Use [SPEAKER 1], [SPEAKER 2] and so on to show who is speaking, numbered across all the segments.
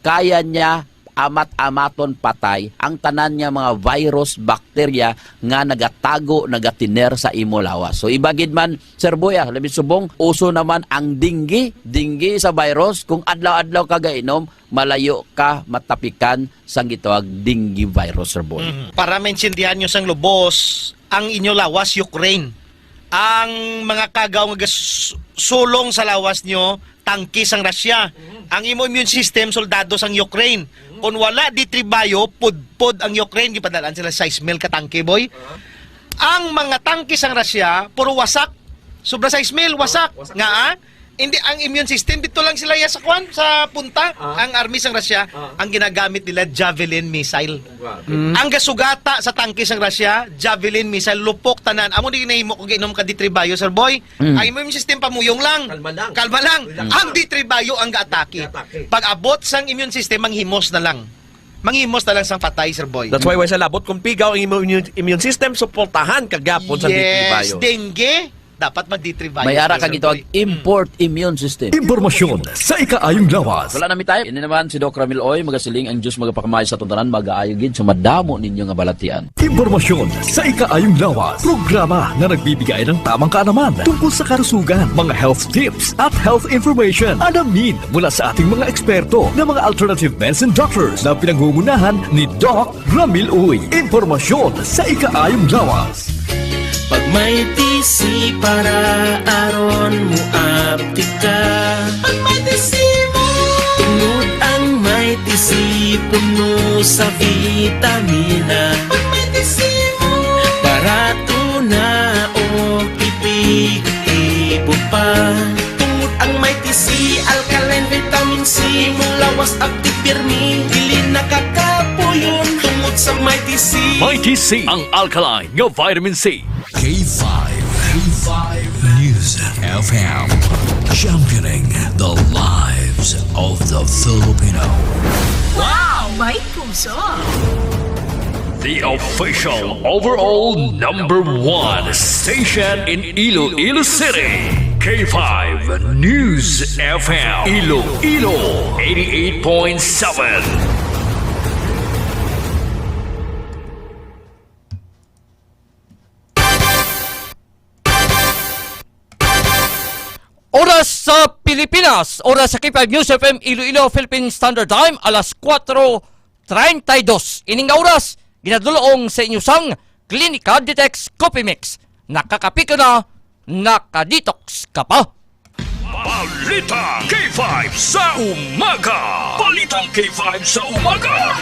[SPEAKER 1] kaya niya amat-amaton patay ang tanan niya mga virus, bakterya nga nagatago, nagatiner sa imo lawas. So ibagid man, Sir Boya, labi subong, uso naman ang dinggi sa virus. Kung adlaw-adlaw ka gainom, malayo ka matapikan sang gitawag dinggi virus, Sir Boy.
[SPEAKER 2] Para maintindihan nyo sang lubos, ang inyo lawas, Ukraine. Ang mga kagaw nga sulong sa lawas nyo, tangki sang Russia. Ang imo immune system, soldado sang Ukraine. Kung wala di tribayo, pudpod ang Ukraine, gipadalan sila 6,000 ka tangke, boy. Ang mga tangke sang Russia, puro wasak. Sobra 6,000, wasak. Nga, hindi, ang immune system, dito lang sila sa kwan, sa punta. Ang army sang Russia, ang ginagamit nila, Javelin missile. Ang gasugata sa tangke sang Russia, Javelin missile, lupok tanan. Amo di ginahimo kung ginom ka di tribayo, Sir Boy. Ang immune system pamuyong lang. Kalma lang. Ang di tribayo ang gaatake. Pag abot sang immune system, manghimos na lang. Manghimos na lang sang patay, Sir Boy.
[SPEAKER 3] That's why sa labot, kung pigaw ang immune system, suportahan kagapon sa
[SPEAKER 2] Yes,
[SPEAKER 3] ditribayo.
[SPEAKER 2] dengue, dapat mag-ditribayo.
[SPEAKER 1] May ara ka gitawag import immune system.
[SPEAKER 4] Impormasyon sa ikaayong lawas.
[SPEAKER 1] Wala nami tayo. Ini naman si Doc Ramil Oy, magasiling ang Diyos magapakamay sa tuntanan, mag-aayogin sa madamo ninyo nga balatian.
[SPEAKER 4] Impormasyon sa ikaayong lawas. Programa na nagbibigay ng tamang kaalaman tungkol sa karusugan, mga health tips at health information. Alamin mula sa ating mga eksperto na mga alternative medicine doctors na pinangungunahan ni Doc Ramil Oy. Impormasyon sa ikaayong lawas.
[SPEAKER 5] Pag may tisi para aron mo apti ka. Pag may tisi mo, tungod ang may tisi puno sa vitamina. Pag may tisi mo, barato na o ipig-ibo pa. Tungod ang may tisi, alkaline vitamin C, mulawas apti pirmi, dili nakakapuyon. Tungod sa may tisi,
[SPEAKER 4] Mighty C, ang alkaline nga vitamin C.
[SPEAKER 6] K5 News FM, championing the lives of the Filipino.
[SPEAKER 7] Wow! May puso!
[SPEAKER 4] The official overall #1 station in Iloilo City. K5 News FM. Iloilo 88.7.
[SPEAKER 8] Oras sa Pilipinas, oras sa K5 News FM Iloilo Philippine Standard Time, alas 4:32. Ining nga oras, ginadulong sa inyo sang Clinica Detox Coffee Mix. Nakakapi ka na, nakadetox ka pa.
[SPEAKER 4] Balitang K5 sa umaga. Balitang K5 sa umaga.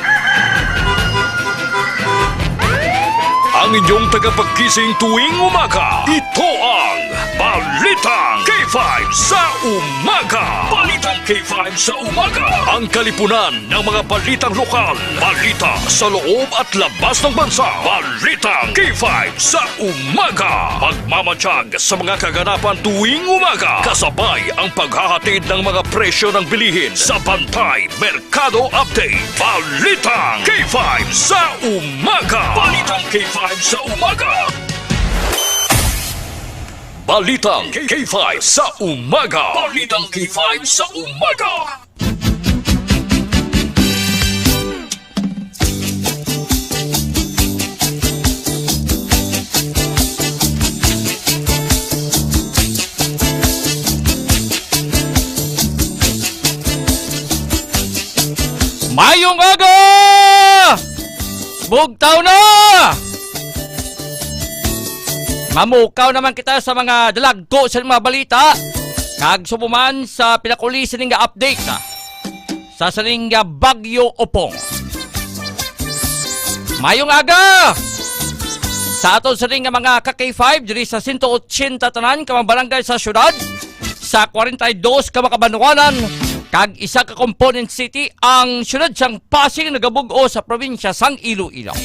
[SPEAKER 4] Ang inyong tagapagkising tuwing umaga. Ito ang Balitang K5 sa umaga. Balitang K5 sa umaga. Ang kalipunan ng mga balitang lokal. Balita sa loob at labas ng bansa. Balitang K5 sa umaga. Magmamatsyag sa mga kaganapan tuwing umaga. Kasabay ang paghahatid ng mga presyo ng bilihin sa Bantay Merkado Update. Balitang K5 sa umaga. Balitang K5 sa umaga. Balitang K5 sa umaga. Balitang K5 sa umaga.
[SPEAKER 8] Mayong aga! Bugtaw na! Mamukaw naman kita sa mga dalagko sa mga balita. Kag sumuman sa pinakuli sa nga update sa saninga Bagyo Opong. Mayong aga! Sa aton sa nga mga ka-K5 diri sa 180 tanan ka mga barangay sa syudad, sa 42 ka makabanuanan, kag isa ka component city ang syudad sang Pasig nagabug-o sa probinsya sang Iloilo.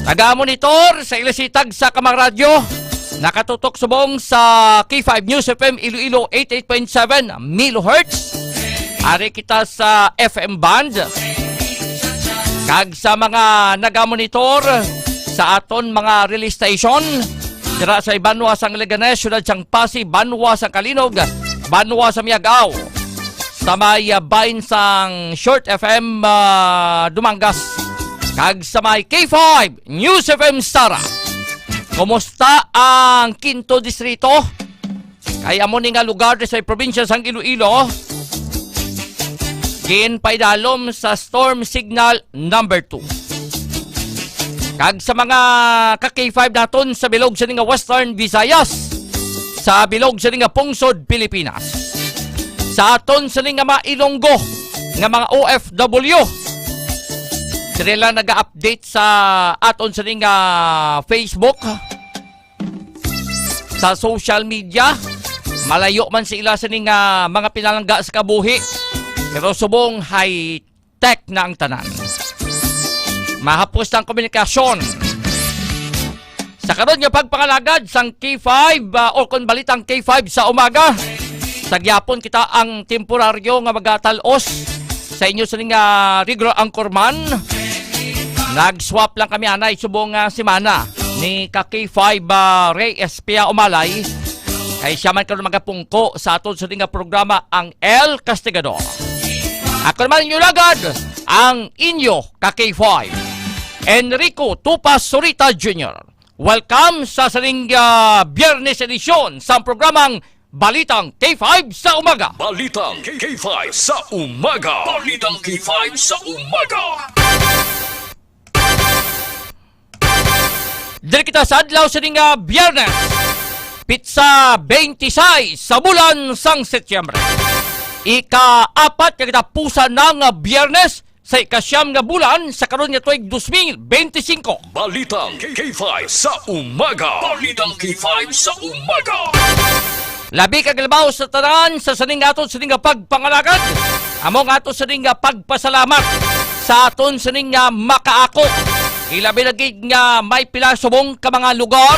[SPEAKER 8] Taga-monitor sa ilasitag sa kamang radyo, nakatutok subong sa K5 News FM Iloilo 88.7 MHz. Ari kita sa FM band. Kag sa mga naga-monitor sa aton mga relay station, dira sa Banwa sang Leganes, syudad sang Pasig, Banwa sang Kalinog, Banwa sa Miagao, sa may bahin sang Short FM Dumangas kag sa may K5 News FM Sara. Kumusta ang Quinto Distrito? Kaya mo ni nga lugar sa probinsya sang Iloilo, ginpaidalom sa storm signal number 2. Kag sa mga ka-K5 naton sa bilog sa nga Western Visayas, sa bilog sa nga Pungsod, Pilipinas, sa aton sa nga mga Ilonggo nga mga OFW, sila nag-update sa aton sa nga Facebook, sa social media. Malayo man sila sa nga mga pinalangga sa kabuhi, pero subong high-tech na ang tanan. Mahapos ang komunikasyon. Sa karon nga pagpangalagad sang K5 o kung balitang K5 sa umaga, tagyapon kita ang temporaryo nga magatalos sa inyo sa nga regular anchorman. Nag-swap lang kami anay subong semana ni ka-K5 Ray Espia Umalay. Kay siya man karon magapungko sa aton sa nga programa ang El Castigador. Ako naman inyo lagad ang inyo ka-K5 Enrico Tupas Sorita Jr. Welcome sa saling Biyernes edisyon sa programang Balitang K5 sa Umaga.
[SPEAKER 4] Balitang K5 sa umaga. Balitang K5 sa umaga.
[SPEAKER 8] Dili kita sa adlaw sa nga Biyernes, Pitsa 26 sa bulan sang Setyembre. Ika-4 nga kitapusan ng Biyernes sa ikasyam nga bulan sa karon nga tuig 2025.
[SPEAKER 4] Balitang K5 sa umaga. Balitang K5 sa umaga.
[SPEAKER 8] Labi kagalabaw sa tanan sa saning aton saning nga pagpangalagad. Among aton saning nga pagpasalamat sa aton saning nga makaako. Ilabi lagi nga may pila subong ka mga lugar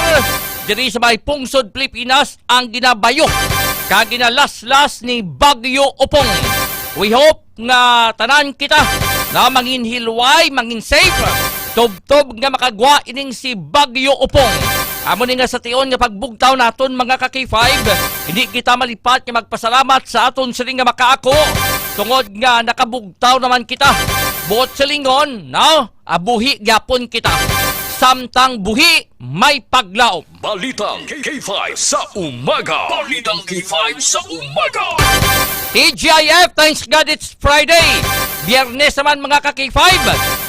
[SPEAKER 8] diri sa may Pungsod, Pilipinas ang ginabayo kag ginalaslas ni Bagyo Upong. We hope nga tanan kita na mangin hilway, mangin safe, tub-tub nga makagwa ining si Bagyo Upong. Amo ni nga sa tion nga pagbugtaw naton mga ka-K5, hindi kita malipat nga magpasalamat sa aton sila nga makaako tungod nga nakabugtaw naman kita. Buot sa lingon, no? Abuhi gyapon kita. Samtang buhi, may paglaom.
[SPEAKER 4] Balitang K5 sa umaga. Balitang K5 sa umaga.
[SPEAKER 8] TGIF, thanks God it's Friday. Biyernes naman mga ka-K5.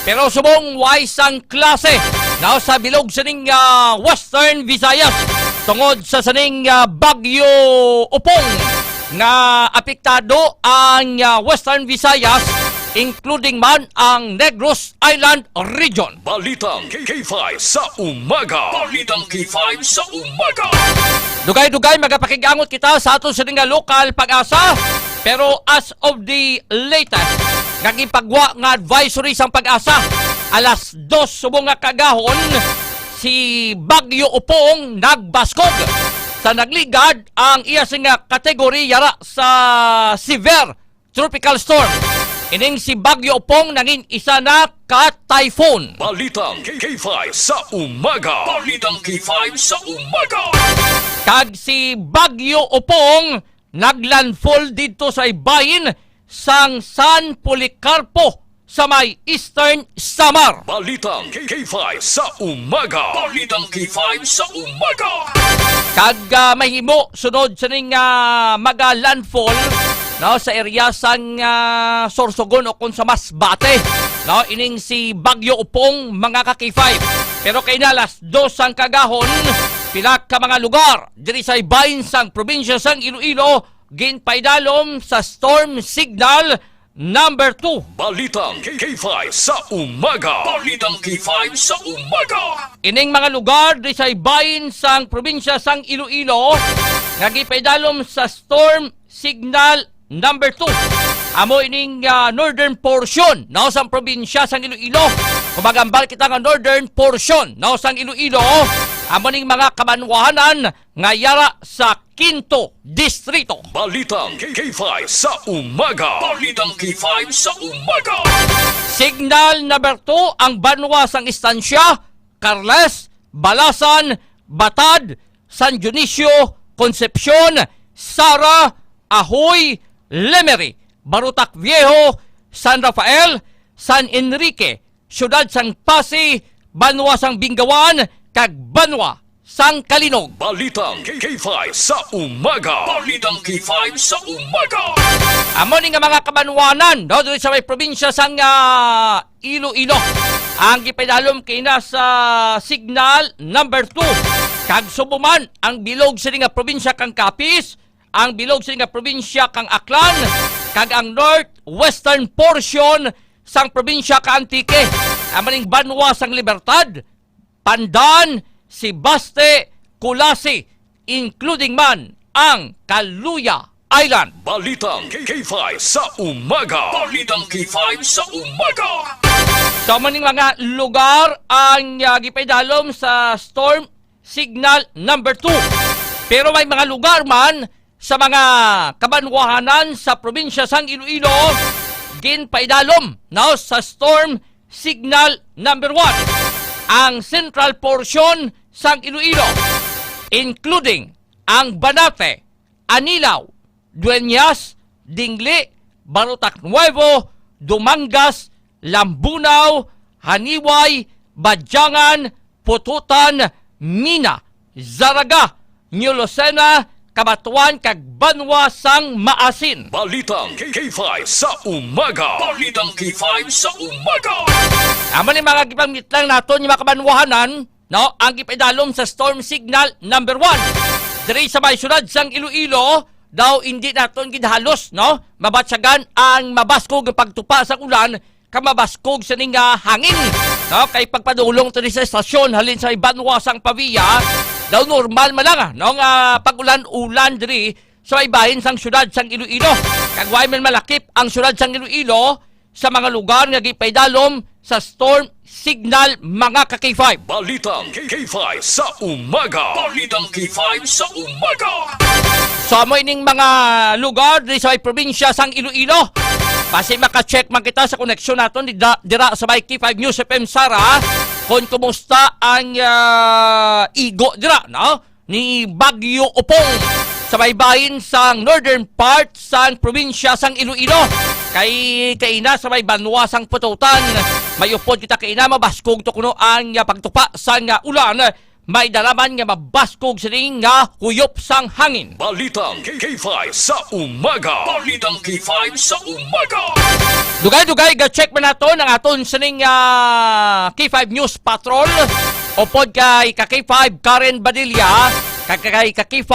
[SPEAKER 8] Pero subong wise ang klase. Now sa bilog sa ning Western Visayas. Tungod sa saning Bagyo Upong nga apektado ang Western Visayas, including man ang Negros Island region.
[SPEAKER 4] Balitang K5 sa umaga. Balitang K5 sa umaga.
[SPEAKER 8] Dugay-dugay magapakigangot kita sa aton sa nga lokal pag-asa. Pero as of the latest, nagipagwa nga advisory sang pag-asa. Alas 2 subong nga kagahon, si Bagyo Upong nagbaskog. Sa nagligad ang iya nga kategory yara sa severe tropical storm. Ining si Bagyo Upong naging isa na ka-typhoon.
[SPEAKER 4] Balitang K5 sa umaga. Balitang K5 sa umaga.
[SPEAKER 8] Kag si Bagyo Upong naglandfall dito sa ibahin sang San Policarpo sa may Eastern Samar.
[SPEAKER 4] Balitang K5 sa umaga. Balitang K5 sa umaga.
[SPEAKER 8] Kag mahimo sunod sa ning maga-landfall no, sa area sang Sorsogon o kung sa Masbate. No, ining si Bagyo Upong mga ka-K5. Pero kay nalas 2 ang kagahon, pila ka mga lugar diri sa ibahin sang probinsya sang Iloilo ginpaidalom sa storm signal number 2.
[SPEAKER 4] Balitang K5 sa umaga. Balitang K5 sa umaga.
[SPEAKER 8] Ining mga lugar di sa ibahin sang probinsya sang Iloilo nga gipaidalom sa storm signal number 2. Amo ining northern portion no sang probinsya sang Iloilo. Kumagambal kita nga northern portion no sang Iloilo. Amo ning mga kabanwahanan nga yara sa Quinto Distrito.
[SPEAKER 4] Balitang K5 sa umaga. Balitang K5 sa umaga.
[SPEAKER 8] Signal number 2 ang banwa sang istansya, Carles, Balasan, Batad, San Dionisio, Concepcion, Sara, Ahoy, Lemery, Barutak Viejo, San Rafael, San Enrique, Siyudad sang Pasig, Banwa sang Bingawan, kag Banwa sang Kalinog.
[SPEAKER 4] Balitang K5 sa umaga. Balitang K5 sa umaga.
[SPEAKER 8] Amo ni nga mga kabanwanan, no, dito sa may probinsya sang Iloilo. Ang gipedalom kina sa signal number 2. Kag subuman ang bilog sa nga probinsya kang Capiz, ang bilog sa nga probinsya kang Aklan, kag ang northwestern portion sang probinsya ka Antique. Amaning Banwa sang Libertad, Pandan, Sibaste, Kulasi, including man ang Kaluya Island.
[SPEAKER 4] Balitang K5 sa umaga. Balitang K5 sa umaga.
[SPEAKER 8] Sa maning mga lugar ang gipedalom sa storm signal number 2. Pero may mga lugar man sa mga kabanwahanan sa probinsya sang Iloilo ginpaidalom now sa storm signal number 1. Ang central portion sang Iloilo, including ang Banate, Anilaw, Dueñas, Dingli, Barutak Nuevo, Dumangas, Lambunaw, Haniway, Badyangan, Pututan, Mina, Zaraga, New Lucena, Kabatuan, kag Banwa sang Maasin.
[SPEAKER 4] Balitang K5 sa umaga. Balitang K5 sa umaga.
[SPEAKER 8] Amo ni mga gipamit lang naton yung mga kabanwahanan, no, ang gipedalom sa storm signal number 1. Diri sa may syudad sang Iloilo, daw hindi naton gidhalos, no, mabatsagan ang mabaskog ang pagtupa sa ulan, kamabaskog sa ning hangin, no, kay pagpadulong to sa estasyon halin sa Banwa sang Pavia, daw normal man lang, no, nga pag-ulan-ulan diri sa ibahin sang syudad sang Iloilo. Kag way man malakip ang syudad sang Iloilo sa mga lugar nga gipaydalom sa storm signal mga ka-K5.
[SPEAKER 4] Balitang K5 sa umaga. Balitang K5 sa umaga.
[SPEAKER 8] So mo ining mga lugar diri sa may probinsya sang Iloilo. Base maka-check man kita sa koneksyon naton dira sa may K5 News FM Sara kung kumusta ang igo dira, no, ni Bagyo Upong sa may bahin sang northern part sang probinsya sang Iloilo. Kay kaina sa may Banwa sang Pututan, may upod kita kaina mabaskog to kuno ang pagtupa sang ulan, may dalaman nga mabaskog sa ring nga huyop sang hangin.
[SPEAKER 4] Balitang K5 sa umaga. Balitang K5 sa umaga.
[SPEAKER 8] Dugay-dugay ga-check man naton ang aton sa ning K5 News Patrol. Upod kay K5 Karen Badilla, kay K5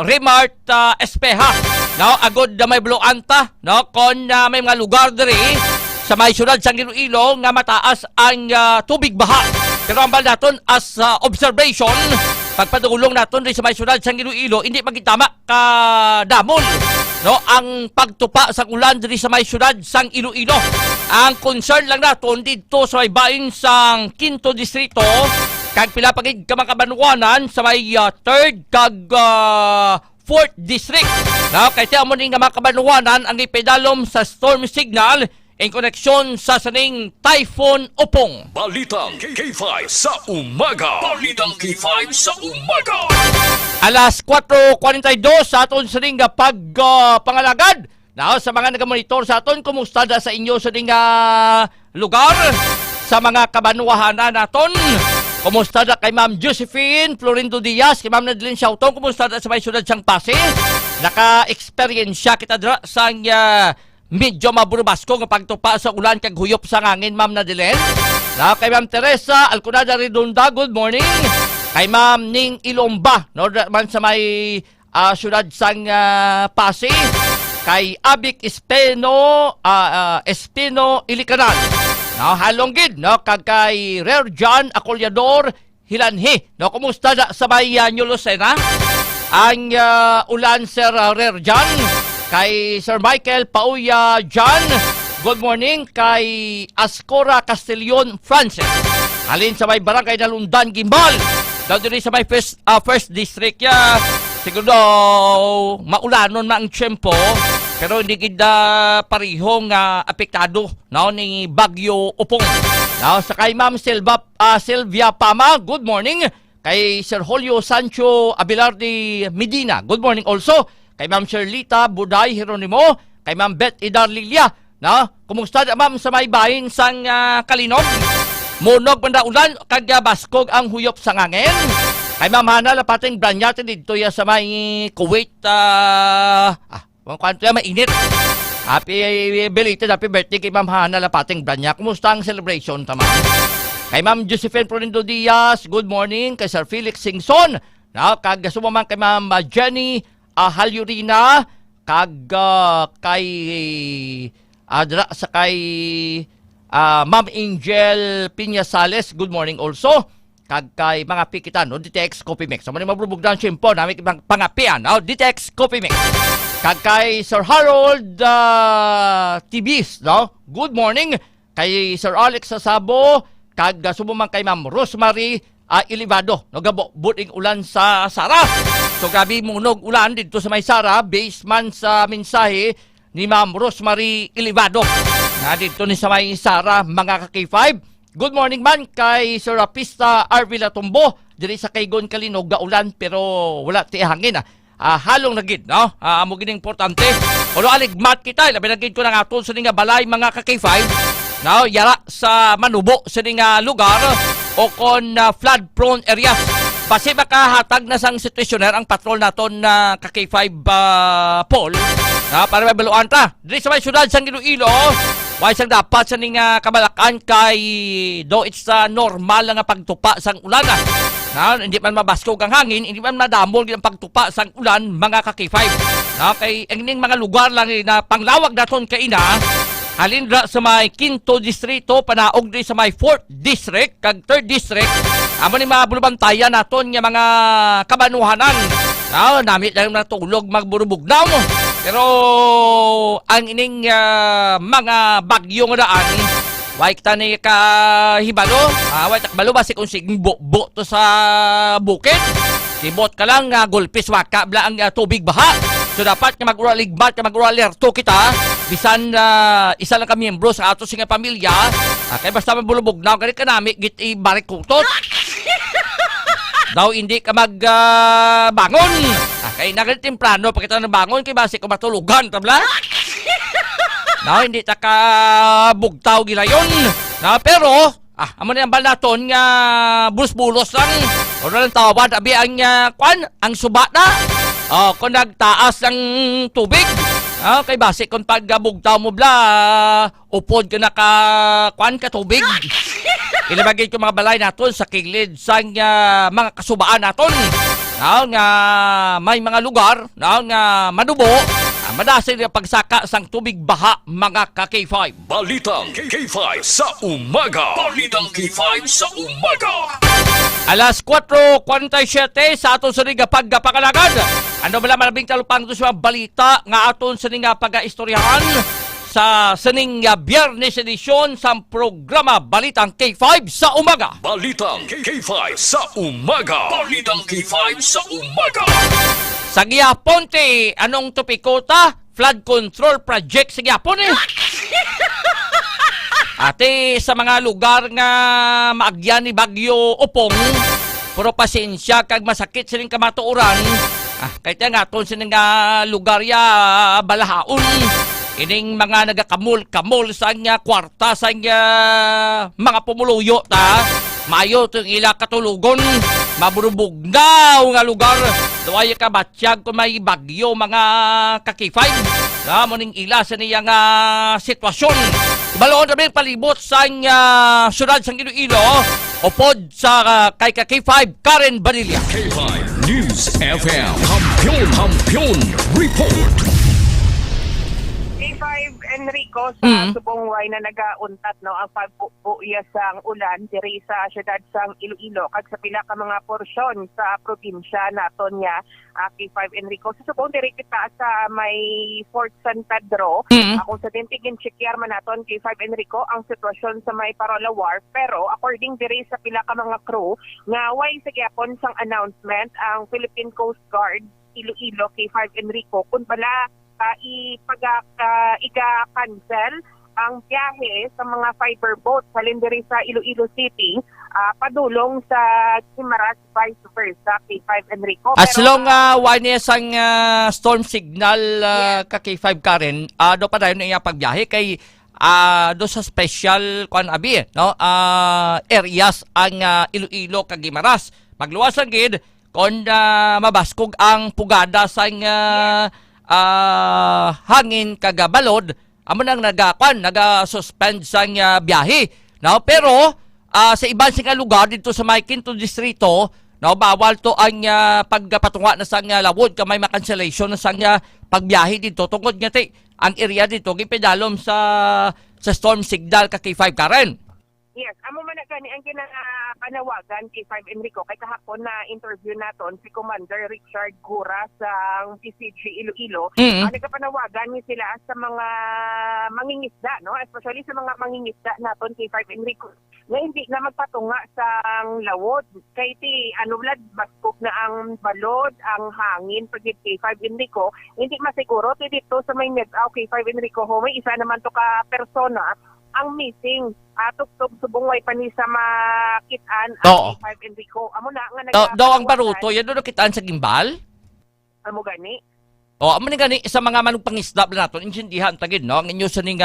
[SPEAKER 8] Remart Espeha. No, agod na may bluanta, no, kon may mga lugar diri sa may syudad sang Iloilo nga mataas ang tubig baha. Pero ang bal naton as observation, pagpadulong naton diri sa may syudad sang Iloilo, hindi magitama ka damol, no, ang pagtupa sa ulan diri sa may syudad sang Iloilo. Ang concern lang naton dito sa may bahin sang 5th distrito kag pila pagid ka mga kabanwanan sa may 3rd kag 4th district. Now, kay tiyan mo nga mga kabanwanan ang ipedalom sa storm signal in koneksyon sa saning Typhoon Upong.
[SPEAKER 4] Balitang K5 sa umaga. Balitang K5 sa umaga.
[SPEAKER 8] Alas 4:42 sa aton saning pangalagad. Now, sa mga nagamonitor sa aton, kumusta da sa inyo sa ning lugar? Sa mga kabanwahanan naton, kumusta da kay Ma'am Josephine Florindo Diaz, kay Ma'am Nadlin Siautong, kumusta da sa may syudad sang Pasig? Naka-experience kita dira sa medyo maburbasko nga pagtupa sa ulan kag huyop sa hangin, Ma'am Nadlin. Na kay Ma'am Teresa Alcunada Redonda, good morning. Kay Ma'am Ning Ilomba, no, man sa may syudad sang Pasig. Kay Abik Espino Ilikanan. No, halonggid, no, kag kay Rare John Acolyador Hilanhi. No, kumusta da sa may New Lucena? Ang ulan, Sir Rare John. Kay Sir Michael Pauya John, good morning. Kay Ascora Castellon Francis. Halin sa may barangay Nalundan, Gimbal. Daw din sa may first district ya. Siguro maulanon na ang tiyempo. Pero hindi kita parihong apektado, no, ni Bagyo Upong. Now, sa kay Ma'am Sylvia Pama, good morning. Kay Sir Julio Sancho Abelarde Medina, good morning also. Kay Ma'am Sherlita Buday Jeronimo, kay Ma'am Beth Idarlilia, no? Kumusta na ma'am sa may bahin sang Kalinog? Munog man ulan kag baskog ang huyop sa ngangin. Kay Ma'am Hana Lapating Branyate dito ya sa may Kuwait, kung kanto ya mainit. Happy belated happy birthday kay Ma'am Hana Lapating Branya. Kumusta ang celebration tama? Kay Ma'am Josephine Florindo Diaz, good morning. Kay Sir Felix Singson, no? Kag sumamang kay Ma'am Jenny Halyurina, kag kay Adra sa kay Ma'am Angel Piñasales, good morning also. Kag kay mga pikitan, no? DTX Coffee Mix. So, mani mabrubog na siyempo, namin pangapian, no? DTX Coffee Mix. Kag kay Sir Harold Tibis, no? Good morning. Kay Sir Alex Sasabo, kag sumumang kay Ma'am Rosemary Ilibado, no? Gabo, buting ulan sa Sara. So, gabi munog ulan dito sa may Sara, based man sa mensahe ni Ma'am Rosemary Ilibado. Na dito ni sa may Sara, mga ka-K5. Good morning man kay Sir Rapista Arvila Tumbo. Diri sa Kaygon Kalinog, gaulan pero wala ti hangin. Halong nagid, no? Amo gining importante. Ulo aligmat kita, labi nagid ko na aton sa nga balay mga ka-K5. No, yara sa Manubo sa nga lugar o kon flood prone areas. Basi makahatag na sang situationer ang patrol naton na ka-K5 Paul. Para mabaluan ta. Diri sa may syudad sang Iloilo, why sang dapat sa nga kabalakan kay do it's normal nga pagtupa sang ulan. Hindi man mabaskog ang hangin, hindi man madamol ang pagtupa sang ulan mga ka-K5. Kay ang mga lugar lang na panglawag naton kay ina, halindra sa may 5th distrito, panaog din sa may 4th district, kag 3rd district, amo ni mga bulubantayan naton nga mga kabanuhanan. Namit lang natulog magburubugnaw. Pero ang ining mga bagyo nga daan, wait ta ni kahibalo, wait takbalo basi kung sigbo to sa bukid. Sibot ka lang, gulpis waka bla ang tubig baha. So dapat nga mag-uraligbat, nga mag-uralerto kita, bisan isa lang ka miyembro sa ato singa pamilya, kaya basta mabulubugnaw, ganit ka namin, git i-barik kutot. Daw hindi ka magbangon. Kaya naganit temprano, pagkita na bangon, kaya basi ko matulugan, tabla. Hindi ta ka bugtaw gila yun. Pero, amo na yung balaton nga bulos-bulos lang. O na lang tawad, abi ang ang suba na. Kung nagtaas ng tubig. Kay basi kung pagbugtaw mo bla, upod ka na ka tubig. Ilabagay ko mga balay naton sa kilid sa mga kasubaan naton. Nga may mga lugar nga manubo, madasin na pagsaka sang tubig baha mga ka-K5.
[SPEAKER 4] Balitang K5 sa umaga. Balitang K5 sa umaga.
[SPEAKER 8] Alas 4:47 sa aton sa nga pagpakalagad. Ano bala malabing talupang ito sa balita nga aton sa nga pag-istoryahan sa sining Biyernes edisyon sa programa Balitang K5 sa umaga.
[SPEAKER 4] Balitang K5 sa umaga. Balitang K5 sa umaga.
[SPEAKER 8] Sa Gihapon, anong topiko ta? Flood control project sa Gihapon Ate, sa mga lugar nga maagyan ni Bagyo Upong, puro pasensya kag masakit siling kamatuoran. Kahit nga aton sining lugar ya balahaon. Ining mga nagakamol-kamol sa kwarta sa mga pumuluyo ta. Mayo itong ila katulugon. Maburubugnaw nga lugar. Duwaya ka batsyag kung may bagyo mga ka-K5. Muning ila sa niyang sitwasyon. Ibaloon namin palibot sa syudad sa Iloilo. Upod sa kay ka-K5 Karen Banilla.
[SPEAKER 4] K5 News FM. Kampiyon Report.
[SPEAKER 9] K5 Enrico sa subong way na nagauntat ang pagbuya sang ulan diri sa syudad sang Iloilo kag sa pila ka mga porsyon sa probinsya naton nga K5 Enrico sa subong diri kita sa may Fort San Pedro. Kung sa tintigin checkar man naton K5 Enrico ang sitwasyon sa may Parola Wharf, pero according diri sa pila ka mga crew nga way sa gyapon sang announcement ang Philippine Coast Guard Iloilo K5 Enrico kun bala iga-cancel ang biyahe sa mga fiber boats halin diri sa Iloilo City padulong sa Guimaras vice versa K5 Enrico.
[SPEAKER 8] As
[SPEAKER 9] Pero,
[SPEAKER 8] long wine ang storm signal ka K5 Karen, do pa dayon iya pagbiyahe kay do sa special kuan abi no areas ang Iloilo kag Guimaras. Magluwas lang gid kon mabaskog ang pugada sa hangin kag balod, amo nang naga-suspend sa biyahe. No, pero sa ibang sing lugar dito sa may Quinto Distrito, no, bawal to ang pagpatunga na sang lawod ka may ma-cancellation na sang pagbiyahe dito tungod nga ti ang area dito gipedalom sa storm signal ka K5 Karen.
[SPEAKER 9] yes, amo man na gani ang panawagan kay 5 Enrico kay kahapon na interview naton si Commander Richard Gura sa PCG Iloilo. Nagpanawagan ni sila sa mga mangingisda, no, especially sa mga mangingisda naton kay 5 Enrico na hindi na magpatunga sa lawod kay ti vlad baskog na ang balod, ang hangin pag kay 5 Enrico hindi masiguro ti dito sa may Medaw kay 5 Enrico ho may isa naman to ka persona ang missing tugtog subong way pa ni sa makitaan ang 5 Enrico. Amo na nga
[SPEAKER 8] Daw ang baruto yan do nakitaan sa gimbal.
[SPEAKER 9] Amo gani.
[SPEAKER 8] Amo ni gani sa mga manugpangisda naton insindihan tagid no ang inyo sa ning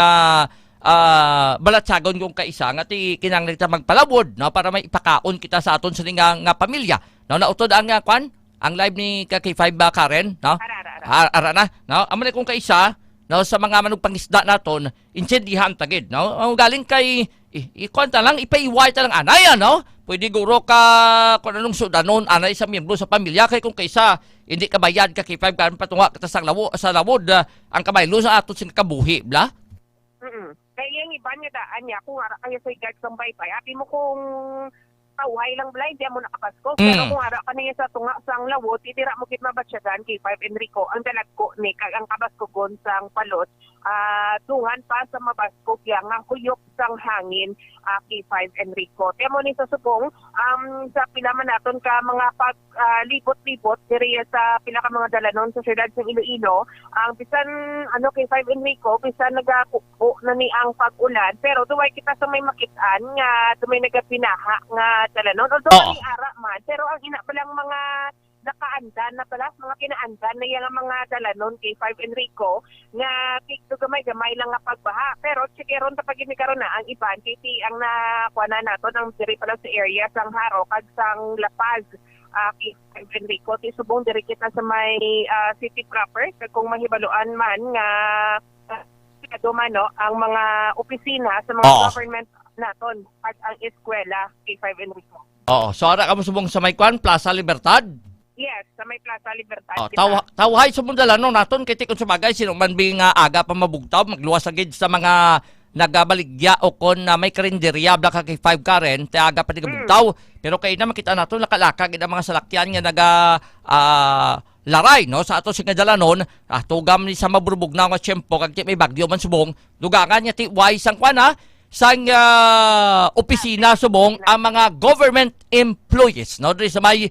[SPEAKER 8] balatsagon kung kaisa nga ti kinahanglan ta magpalawod no para may ipakaon kita sa aton sa ning nga pamilya. No nautod ang kwan ang live ni K5 Karen no. Ara na no amo ni kung kaisa no sa mga manugpangisda naton insindihan tagid no ang galing kay ikonta lang ipaiway ta lang anay no pwede guro ka kung anong sudanon anay sa miyembro sa pamilya kay kung kaysa hindi ka bayad ka K5 kan patunga kita sa lawod ang kabaylo sa aton sing kabuhi bla.
[SPEAKER 9] Kaya yung iba niya daan niya kung ara kayo sa guard sa baypay api mo kung tawhay lang blind, di mo nakapasko. Pero kung ara ka niya sa tunga sang lawot, itira mo kit mabatsyagan kay 5 Enrico, ang dalagko ni kag ang kabaskogon sang palot, tungan pa sa mabaskog yang nga huyok sang hangin kay 5 Enrico. Tiyan mo ni sa subong, sa pila man naton ka mga libot-libot, diri sa pila ka mga dalanon sa syudad sa Iloilo, ang bisan kay 5 Enrico, bisan nagakupo na ni ang pag-ulan, pero duway kita sa may makitaan nga, dumay nagapinaha nga dalanon. Although may ara man, pero ang ina palang mga nakaandan na pala, mga kinaandan na yung mga dalanon kay 5 Enrico nga tikto gamay-gamay lang nga pagbaha. Pero tsikeron ta pag karon na ang iban kay ang nakuha naton ang diri pala sa area sang Haro kag sang La Paz kay 5 Enrico ti subong diri kita sa may city proper kag kung mahibaluan man nga dumano ang mga opisina sa mga government naton at ang eskwela kay 5 Enrico.
[SPEAKER 8] So ara ka mo subong sa may kwan Plaza Libertad?
[SPEAKER 9] Yes, sa may Plaza Libertad.
[SPEAKER 8] Tawhay sa mundalano naton kay tikon sumagay sino man bing aga pa mabugtaw magluwas agid sa mga nagabaligya o kon may karinderya bla ka kay 5 Karen te aga pa tigabugtaw. Pero kay na makita naton lakalaka gid ang mga salakyan nga naga laray no sa ato sing dalanon tugam ni sa maburbog na nga tiyempo kag may bagyo man subong dugangan nya ti wise sang kwan sang opisina subong ang mga government employees no diri sa may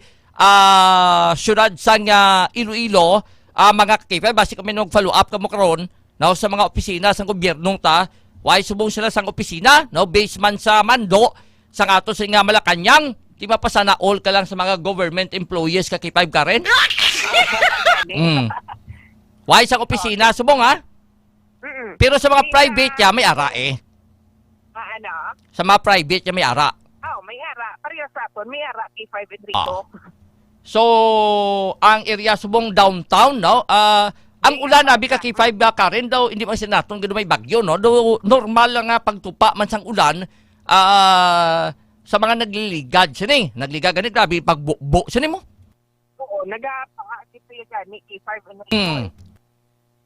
[SPEAKER 8] syudad sang Iloilo mga K5 basi kami nung follow up kamo karon no sa mga opisina sang gobyerno ta why subong sila sang opisina no based man sa mando sang ato sing Malacañang di mapasana all ka lang sa mga government employees ka K5 Karen. Why sang opisina subong pero sa mga private ya may ara sa mga private ya may ara.
[SPEAKER 9] May ara. Pareho sa aton, may ara kay 5 Enrico.
[SPEAKER 8] So, ang area subong downtown, no? Ang ulan nabi ka kay 5 Karen daw, hindi man sinaton gano may bagyo, no? Do normal lang nga pagtupa man sang ulan sa mga nagliligad. Sini, nagliligad ganit grabe pagbubo. Sini mo?
[SPEAKER 9] Oo, nagapaka-akit gani kay 5 Enrico.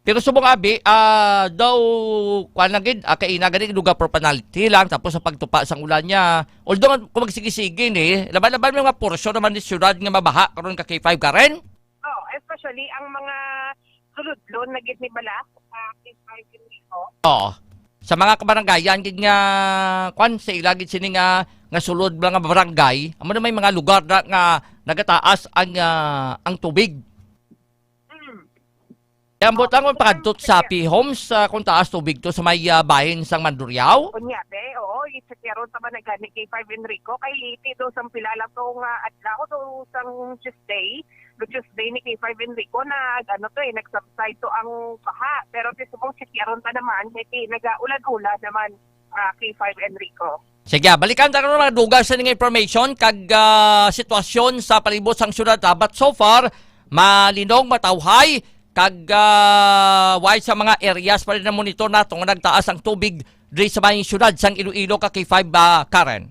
[SPEAKER 8] Pero subong abi, daw, kuan lang gid, kaina gani duga propanality lang, tapos sa pagtupa sang ulan niya, although kung magsigi-sige ni, laban-laban may mga porsyon naman ni syudad nga mabaha, karon ka kay 5 Karen?
[SPEAKER 9] Especially ang mga suludlon na gid ni bala, kay 5 Enrico.
[SPEAKER 8] Sa mga kabarangayan gid nga, kuan, sa ilagid sini nga sulod nga barangay, amo na may mga lugar nga nagataas ang tubig. Ambot lang kung pakadtot sa P-Homes kung taas tubig to sa may bahin sang Mandurriao.
[SPEAKER 9] Kunyate, oo, itsakiron sa managan ni K5 Enrico, kay liti do sang pilala to nga adlaw do sang Tuesday ni K5 Enrico na nag-subside to ang baha. Pero tisubong itsakiron ta naman, nag-ulan-ulan naman K5 Enrico.
[SPEAKER 8] Sige, balikan tayo ng mga dugas sa nga information kag sitwasyon sa palibot sang syudad. But so far, malinong, matawhay, kag why sa mga areas pa rin na monitor nato nga nagtaas ang tubig diri sa may syudad sang Iloilo ka K5 Karen.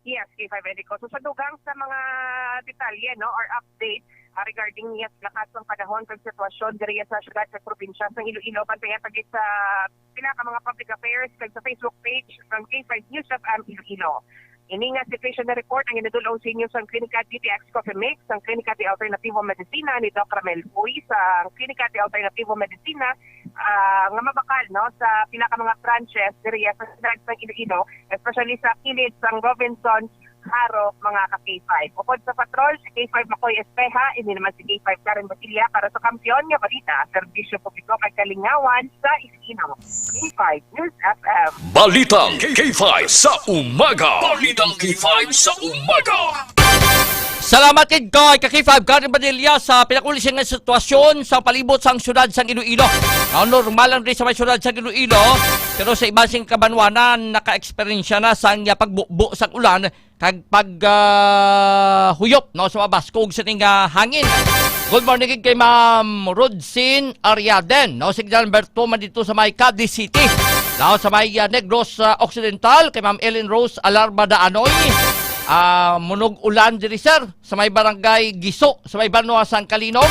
[SPEAKER 9] Yes, K5 Enrico. So sa dugang sa mga detalye or update regarding lakas ng panahon kag sitwasyon diri sa syudad sa probinsya ng Iloilo, pantayan pagit sa pinaka mga public affairs kag sa Facebook page ng K5 News FM Iloilo. Ini nga situation na report ang inadulong sa inyo sa Klinika DTX Coffee Mix, ang Klinika de Alternativo Medicina ni Dr. Ramel Puy, sa Klinika de Alternativo Medicina nga mabakal sa pinaka mga branches diri sa syudad ng Iloilo, especially sa kilid sang Robinson Haro mga ka-K5. Upod sa patrol, si K5 Makoy Espeha, hindi naman si K5 Karen Basilia para sa kampiyon nga balita, serbisyo publiko kay kalingawan sa Iloilo. K5 News FM.
[SPEAKER 4] Balitang K5 sa umaga. Balitang K5 sa umaga.
[SPEAKER 8] Salamat kid kay K5 Karen Basilia sa pinakulisang nga sitwasyon sa palibot sang syudad sang Iloilo. Ang normal lang rin sa may syudad sang Iloilo, pero sa iba sing kabanwanan naka-experience na sang pagbubo sang ulan kag paghuyop sa mga baskog sa ting hangin. Good morning kay Ma'am Rodsin Ariaden, Signal number 2 man dito sa may Cadiz City. Sa may Negros Occidental kay Ma'am Ellen Rose Alarba Daanoy. Munog ulan diri sir sa may barangay Giso sa may Banwa San Kalinog.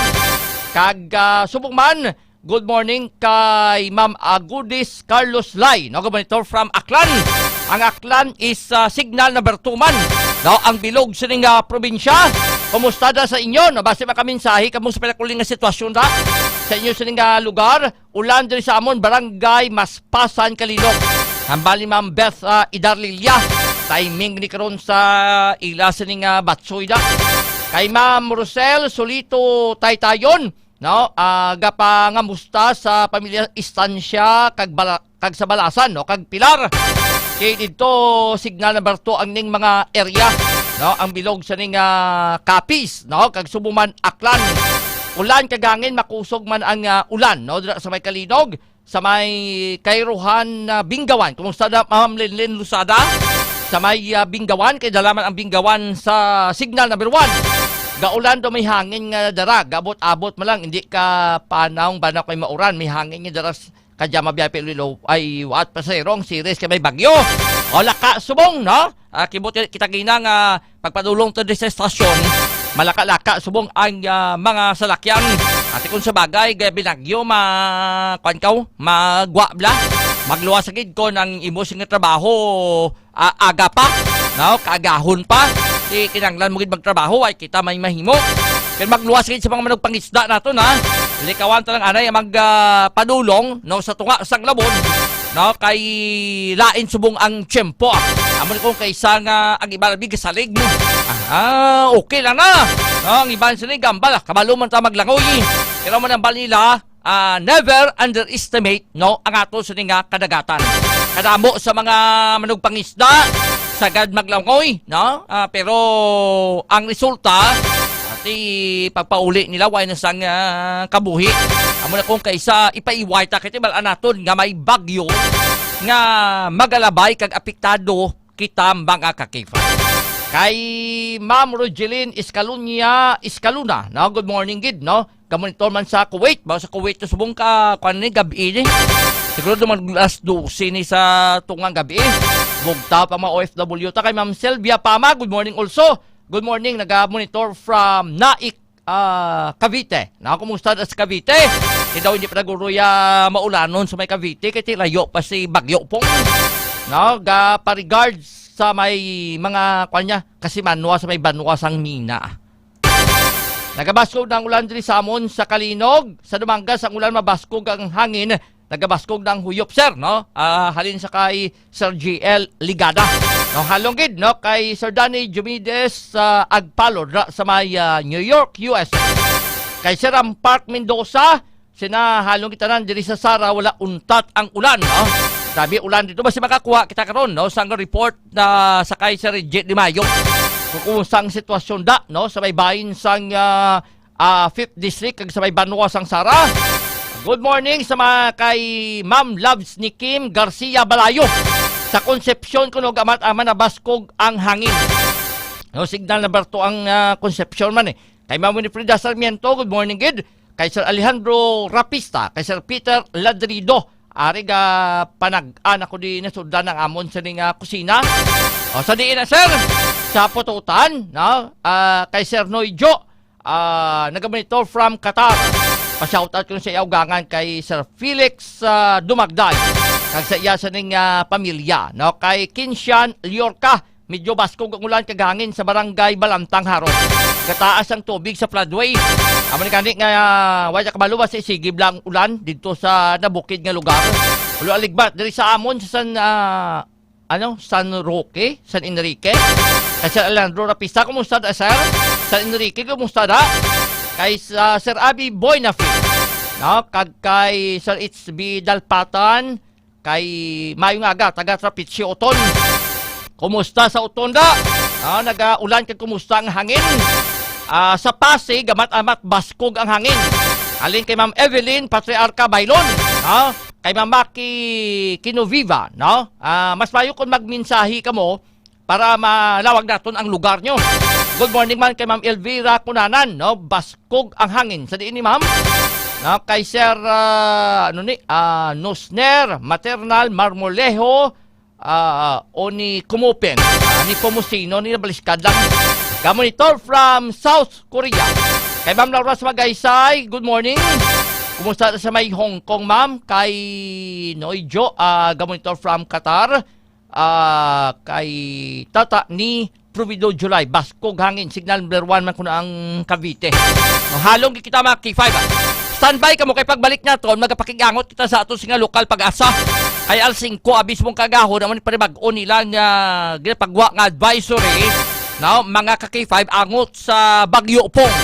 [SPEAKER 8] Kag subong man, good morning kay Ma'am Agudis Carlos Lai, monitor from Aklan. Ang Aklan is signal number 2 man. Ang bilog sa ning probinsya. Kumusta da sa inyo? Base makaminsahi kamo sa pinakuling nga sitwasyon da sa inyo sa ning lugar. Ulan diri sa amon barangay Maspasan Kalinog. Hambali Ma'am Beth Idarlilia. Timing ni karon sa ila sa ning batsoy da. Kay Ma'am Rosel Solito Taytayon, gapa nga musta sa pamilya Istansya kag sa Balasan, kag Pilar. Kay dito signal number 2 ang ning mga area, ang bilog sa ning Capiz, kag Subuman Aklan. Ulan kagangin makusog man ang ulan, sa may Kalinog, sa may Kairuhan Bingawan. Kumusta na Ma'am Lenlen Lusada? Sa may Bingawan, kay dalaman ang Bingawan sa signal number 1. Gaulan do may hangin nga dara, gabot-abot man lang, hindi ka panahong bana kay mauran, may hangin nga dara kadya mabiyay Iloilo ay waat pa sa irong series kay may bagyo. O laka subong, kibot kita ginang pagpadulong to sa estasyon, malaka-laka subong ang mga salakyan. At kung sa bagay, gaya binagyo, magwa bla, magluwas agad ko ng imosing nga trabaho, aga pa, kaagahon pa, kinanglan mo gid magtrabaho, ay kita may mahimo. Kaya magluwas agad sa mga manong pangisda nato likawan talang anay magpadulong sa tunga sang labod, kay lain subong ang tiyempo. Amon ko kaysa nga ang iba labig salig mo. Okay lang na. Ang iba salig gambal, kabalo man ta maglangoy. Pero man ang balila, never underestimate ang ato sa nga kadagatan. Kadamo sa mga manugpangisda, sagad maglangoy, pero ang resulta pagpauli nila way na sang kabuhi. Amo na kung kaysa ipaiway ta kay balaan naton nga may bagyo nga magalabay kag apektado kita mga ka-K5. Kay Ma'am Rogelyn Escaluna, good morning gid, Kamonitor man sa Kuwait, sa Kuwait to subong ka ni gabi ni. Siguro duman alas 12 ni sa tungang gabi. Bugta pa mga OFW ta kay Ma'am Selvia Pama, good morning also. Good morning, nag-monitor from Naik, Cavite. Kumusta sa Cavite? Daw hindi pa naguruya maulanon sa may Cavite, kaya layo pa si Bagyo pong. Pa-regards sa may mga kasi manwa sa may banwa sang Mina. Nagabaskog ng ulan diri sa amon sa Kalinog. Sa Dumangas, ang ulan mabaskog ang hangin. Nagabaskog ng huyop, sir, halin sa kay Sir GL Ligada. Halong gid, kay Sir Danny Jumides Agpalo sa may New York, US. Kay Sir Park Mendoza, sinahalong kita nan diri sa Sara wala untat ang ulan, no? Sabi ulan dito basi makakuha kita karon, no? Sang report na sakay sa Jet de Mayo. Kung sang sitwasyon da, no? Sa may bahin sang 5th District kag sa may Banwa sang Sara. Good morning sa mga kay Ma'am Loves ni Kim Garcia Balayo. Sa Concepcion kuno gamat-ama na baskog ang hangin. No, signal number 2 ang Concepcion man eh. Kay Ma'am Winifrida Sarmiento, good morning gid. Kay Sir Alejandro Rapista, kay Sir Peter Ladrido. Ari ga panag-an ako di nasundan ng amon sa ning kusina. O sa diin na sir, sa pututan, no? Kay Sir Noyjo, nagamonitor from Qatar. Pa-shoutout ko sa iawgangan kay Sir Felix Dumagday. Kag sa iya sa ning pamilya, no? Kay Kinshan Liorca, medyo baskog ang ulan kagangin sa barangay Balantang Haron. Kataas ang tubig sa floodway. Amo ni kandik nga wala kabalo ba sa sigib lang ulan dito sa nabukid nga lugar. Ulo aligbat diri sa amon sa San Roque, San Enrique. Kay Sir Alejandro Rapista, kumusta da sir? San Enrique, kumusta da? Kay Sir Abi Boynafi, no? Kag kay Sir HB Dalpatan, kay Mayong Aga, taga Trapicio Oton. Kumusta sa Oton da? Nag-ulan kag kumusta ang hangin? Sa Pasig, gamat-amat baskog ang hangin. Alin kay Ma'am Evelyn Patriarca Bailon, no? Kay Ma'am Maki Kinoviva, no? Mas mayo kung magminsahi kamo para malawag naton ang lugar nyo. Good morning man kay Ma'am Elvira Kunanan, no? Baskog ang hangin. Sa diin ni Ma'am, no? Kay Sir Nosner Maternal Marmolejo, o ni Kumupen, ni Pomusino, ni Nabaliskad lang. Monitor from South Korea. Kay Ma'am Laura Magaysay, good morning. Kumusta sa may Hong Kong, ma'am? Kay Noyjo, monitor from Qatar. Kay Tata ni Provido July, baskog hangin, signal number 1 man kuna ang Cavite. Halong kita mga K5. Standby ka mo kay pagbalik naton, magapakigangot kita sa ato singa lokal pag-asa. Kay Al5 abis mong kagahon naman panibag-o nila nga ginapagwa nga advisory, no, mga ka-K5 angot sa Bagyo Upong.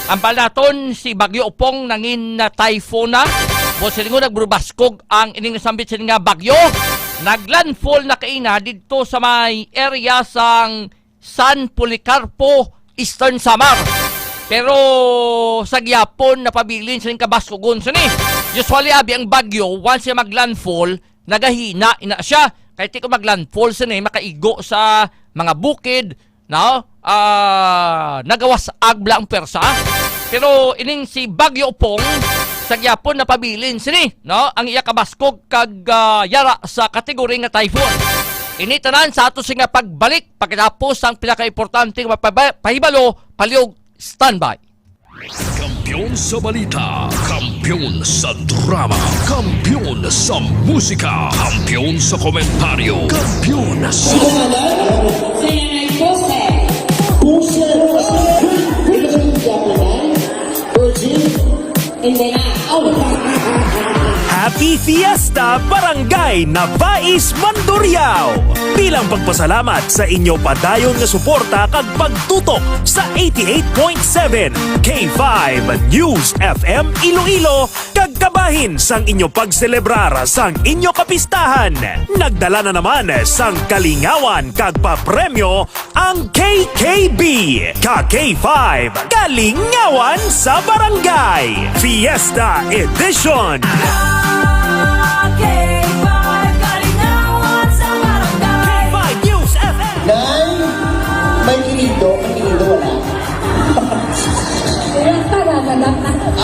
[SPEAKER 8] Ang balaton si Bagyo Upong nangin na typhoon na. Bo silingo nagburubaskog ang ining nasambit sila nga bagyo. Naglandfall na kaina dito sa may area sang San Policarpo, Eastern Samar. Pero sa gyapon napabilin sa kabaskogon sini. Usually abi ang bagyo once siya maglandfall, nagahina ina siya. Kahit di ko maglandfall sini makaigo sa mga bukid, no? Nagawas agla ang persa. Pero ining si Bagyo Upong sa gyapon napabilin sini, no? Ang iya kabaskog kag yara sa kategori nga typhoon. Ini tanan sa ato nga pagbalik pagkatapos ang pinaka-importante nga pahibalo, paliog, standby.
[SPEAKER 4] Kampiyon sa balita, kampiyon sa drama, kampiyon sa musika, kampiyon sa komentaryo, kampiyon sa...
[SPEAKER 10] Happy Fiesta Barangay Navais Mandurriao! Bilang pagpasalamat sa inyo padayon nga suporta kag pagtutok sa 88.7 K5 News FM Iloilo kag kabahin sang inyo pagselebrar sang inyo kapistahan. Nagdala na naman sang kalingawan kag papremyo ang KKB. Ka-K5 Kalingawan sa Barangay Fiesta Edition.
[SPEAKER 11] Nay, may kinido, wala.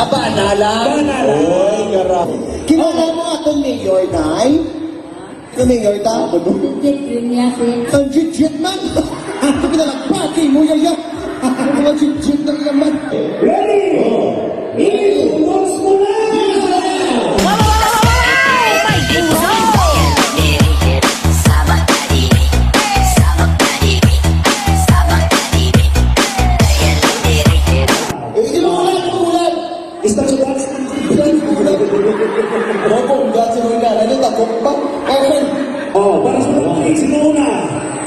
[SPEAKER 11] Banala. Oy, garap. Kilala mo atong mayor, Nay? Yung mayor ta? Ang jit-jit man. Pinalagpati mo yaya. Mga jit-jit na naman. Ready? Iwas mo na!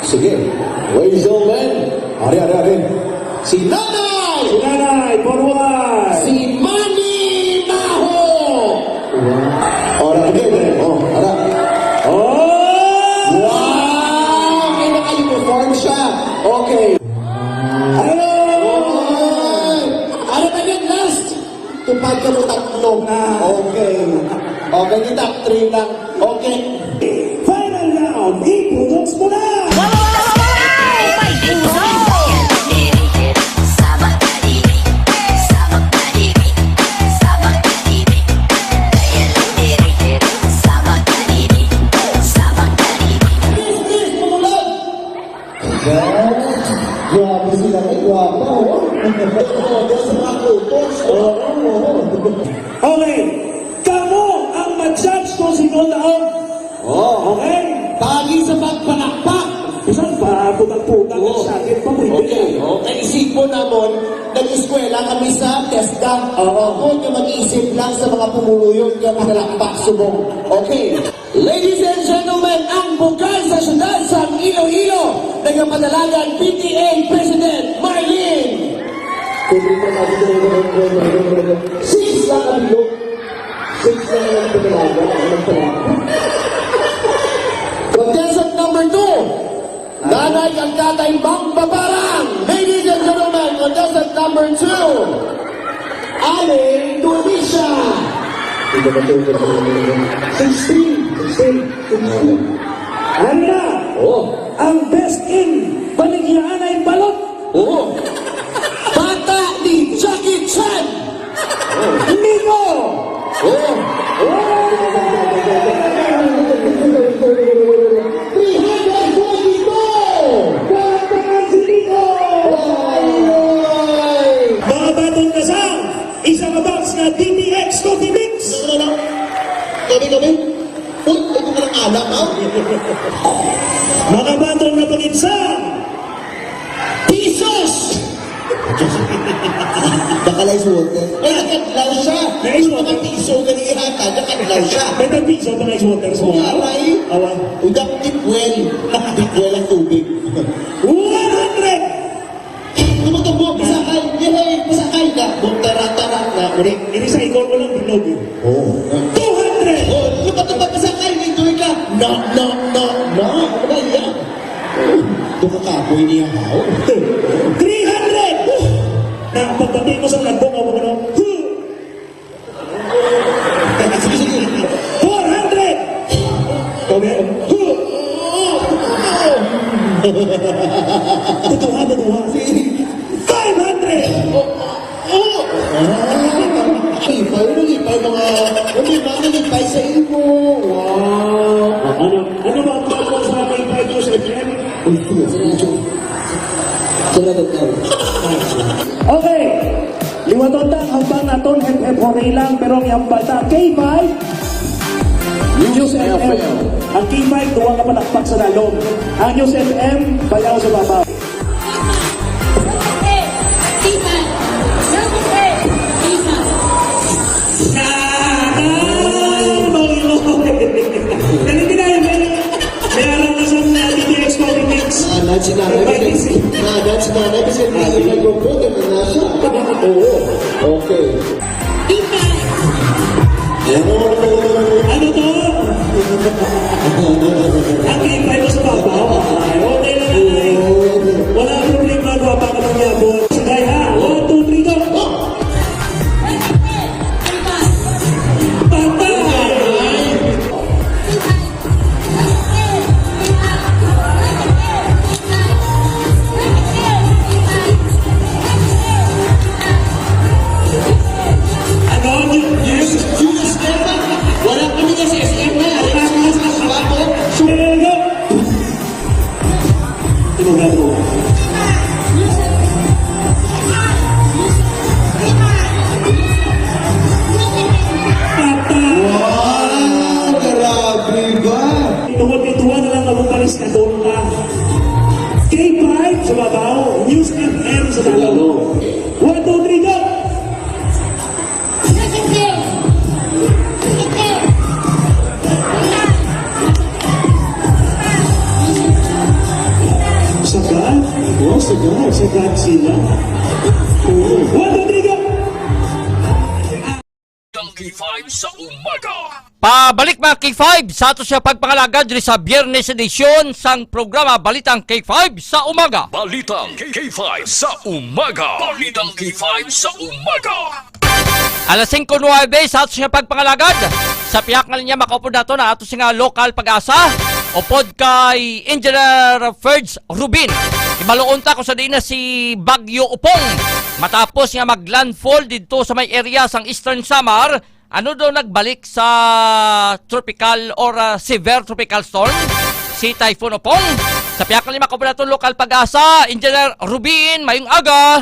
[SPEAKER 11] Sige. Waizelman. Ari. Si Nanay!
[SPEAKER 10] Nanay, forward!
[SPEAKER 11] Si Manny Maho! Grabe sila kay Guapa, oh. Sa mga kutos.
[SPEAKER 10] Okay, kamo ang mag-judge kung sino taon. Okay?
[SPEAKER 11] Pagi sa pagpanakpak.
[SPEAKER 10] Isang pa, putang-putang sa akin pa mo.
[SPEAKER 11] Okay. Naisip mo namon, nag-eskwela kami sa TESDA. Huwag niyo mag-iisip lang sa mga pumuluyong ka pinalakpak subong. Okay. Ladies and gentlemen, ang bukal sa syudad sa Iloilo, nagpapadalagan PTA President Marlene. Six lang ang bilog. Six lang ang padalaga. Contestant number 2. Nanay ang Tatay Bang Babarang. Ladies and gentlemen, contestant number 2. Aling Dumisha. 16.
[SPEAKER 10] Ano na? Ang best in Baligyan ay balot.
[SPEAKER 11] Bata ni Jackie Chan.
[SPEAKER 10] Nico! Mga batong kasang, isang box na DTX Coffee Mix.
[SPEAKER 11] Kami. Uy, ito ka ng anak, ha?
[SPEAKER 10] Mga batong na panginsang,
[SPEAKER 11] Pisos! Nakalay sa water. Ay, nakadlaw siya.
[SPEAKER 10] Nice
[SPEAKER 11] Yung mga
[SPEAKER 10] water.
[SPEAKER 11] piso ganihata, nakadlaw siya.
[SPEAKER 10] may tagpiso pa na ice water sa mga.
[SPEAKER 11] Aray,
[SPEAKER 10] Awan.
[SPEAKER 11] udak tipwel. Tipwel ang tubig.
[SPEAKER 10] 100!
[SPEAKER 11] Tumutubo, pasakay. Yay, pasakay ka. Bumtara-tara na. Ulit.
[SPEAKER 10] Ini sa ikon mo lang bilog. 200!
[SPEAKER 11] Oh, lupa-tupa pasakay. Nitoy ka. No. Ano ba yan? Ito kakapoy niya.
[SPEAKER 10] 300! Na pagpati mo sa lagbong ako ano?
[SPEAKER 11] Sige.
[SPEAKER 10] 400! Okay. Tutuha. 500!
[SPEAKER 11] Nalipay mga nalipay sa imo. Wow.
[SPEAKER 10] Ano ba ang bago sa aking 5 years FM? Okay. Liwatotang hambang naton FM Horay lang pero ang bata K5 News FM. Ang K5 tuwa ka palakpak sa lalong. Ang News FM bayaw sa babaw. May alam na sa DTX Coffee Mix.
[SPEAKER 11] That's nanay kasi hindi nag-vote na siya. Okay.
[SPEAKER 10] Ano to? Ang K5 sa babaw. Okay lang ay. Wala problema ko pa ka magyabot. Sagay ha. 1, 2, 3, go. Patay! Ano?
[SPEAKER 11] Julius Stefan, wala kami na sa SM na.
[SPEAKER 10] Go! Tingnan mo.
[SPEAKER 11] Wow, grabe ba?
[SPEAKER 10] Tuwa na lang ako palis na doon ka. K5 sa babaw, News FM sa dalaw. 1, 2, 3, go! Sagad? Oo, sagad. Sagad sila. 1, 2, 3, go!
[SPEAKER 4] Ang K5 sa umaga.
[SPEAKER 8] Pabalik mga K5 sa ato siya pagpangalagad diri sa Biyernes edisyon sang programa Balitang K5 sa umaga.
[SPEAKER 4] Balitang K5 sa umaga. Balitang K5 sa umaga.
[SPEAKER 8] Alas 5:09 sa ato siya pagpangalagad. Sa piyak nga niya makaupo nato na ato siya lokal pag-asa upod kay Engineer Ferds Rubin. Imaluon ta ko sa diin na si Bagyo Upong. Matapos nga mag-landfall dito sa may area sang Eastern Samar, ano daw nagbalik sa tropical or severe tropical storm? Si Typhoon Upong. Sa piyakang lima kabunaton lokal pag-asa, Engineer Rubin, mayong aga.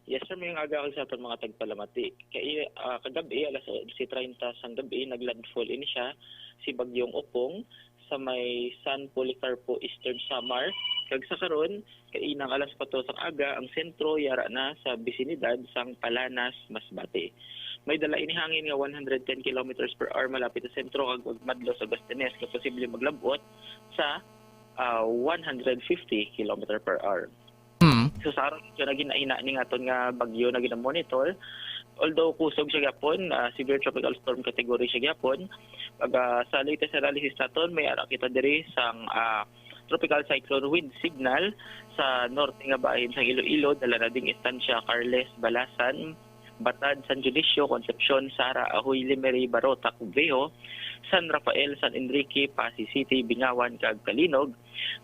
[SPEAKER 12] Yes sir, may aga ako sa aton mga tagpalamati. Kaya kagabi, alas 11:30 sang gabi, naglandfall ini siya si Bagyong Opong sa may San Policarpo, Eastern Samar. Kag sa karon, kay inang alas 4 sang aga, ang sentro yara na sa bisinidad sang Palanas, Masbate. May dala ini hangin nga 110 kilometers per hour malapit sa sentro kag madlo sa Bastines nga posible maglabot sa 150 kilometer per hour. So sa aron siya naginaina ni aton nga bagyo na gina-monitor, although kusog siya gyapon, severe tropical storm category siya gyapon, pag sa latest analysis naton may ara kita diri sang tropical cyclone wind signal sa norte nga bahin sa Iloilo, dala na ding istansya Carles, Balasan, Batad, San Judicio, Concepcion, Sara, Ahoy, Limery, Barotac, Vejo, San Rafael, San Enrique, Pasig City, Bingawan, kag Kalinog,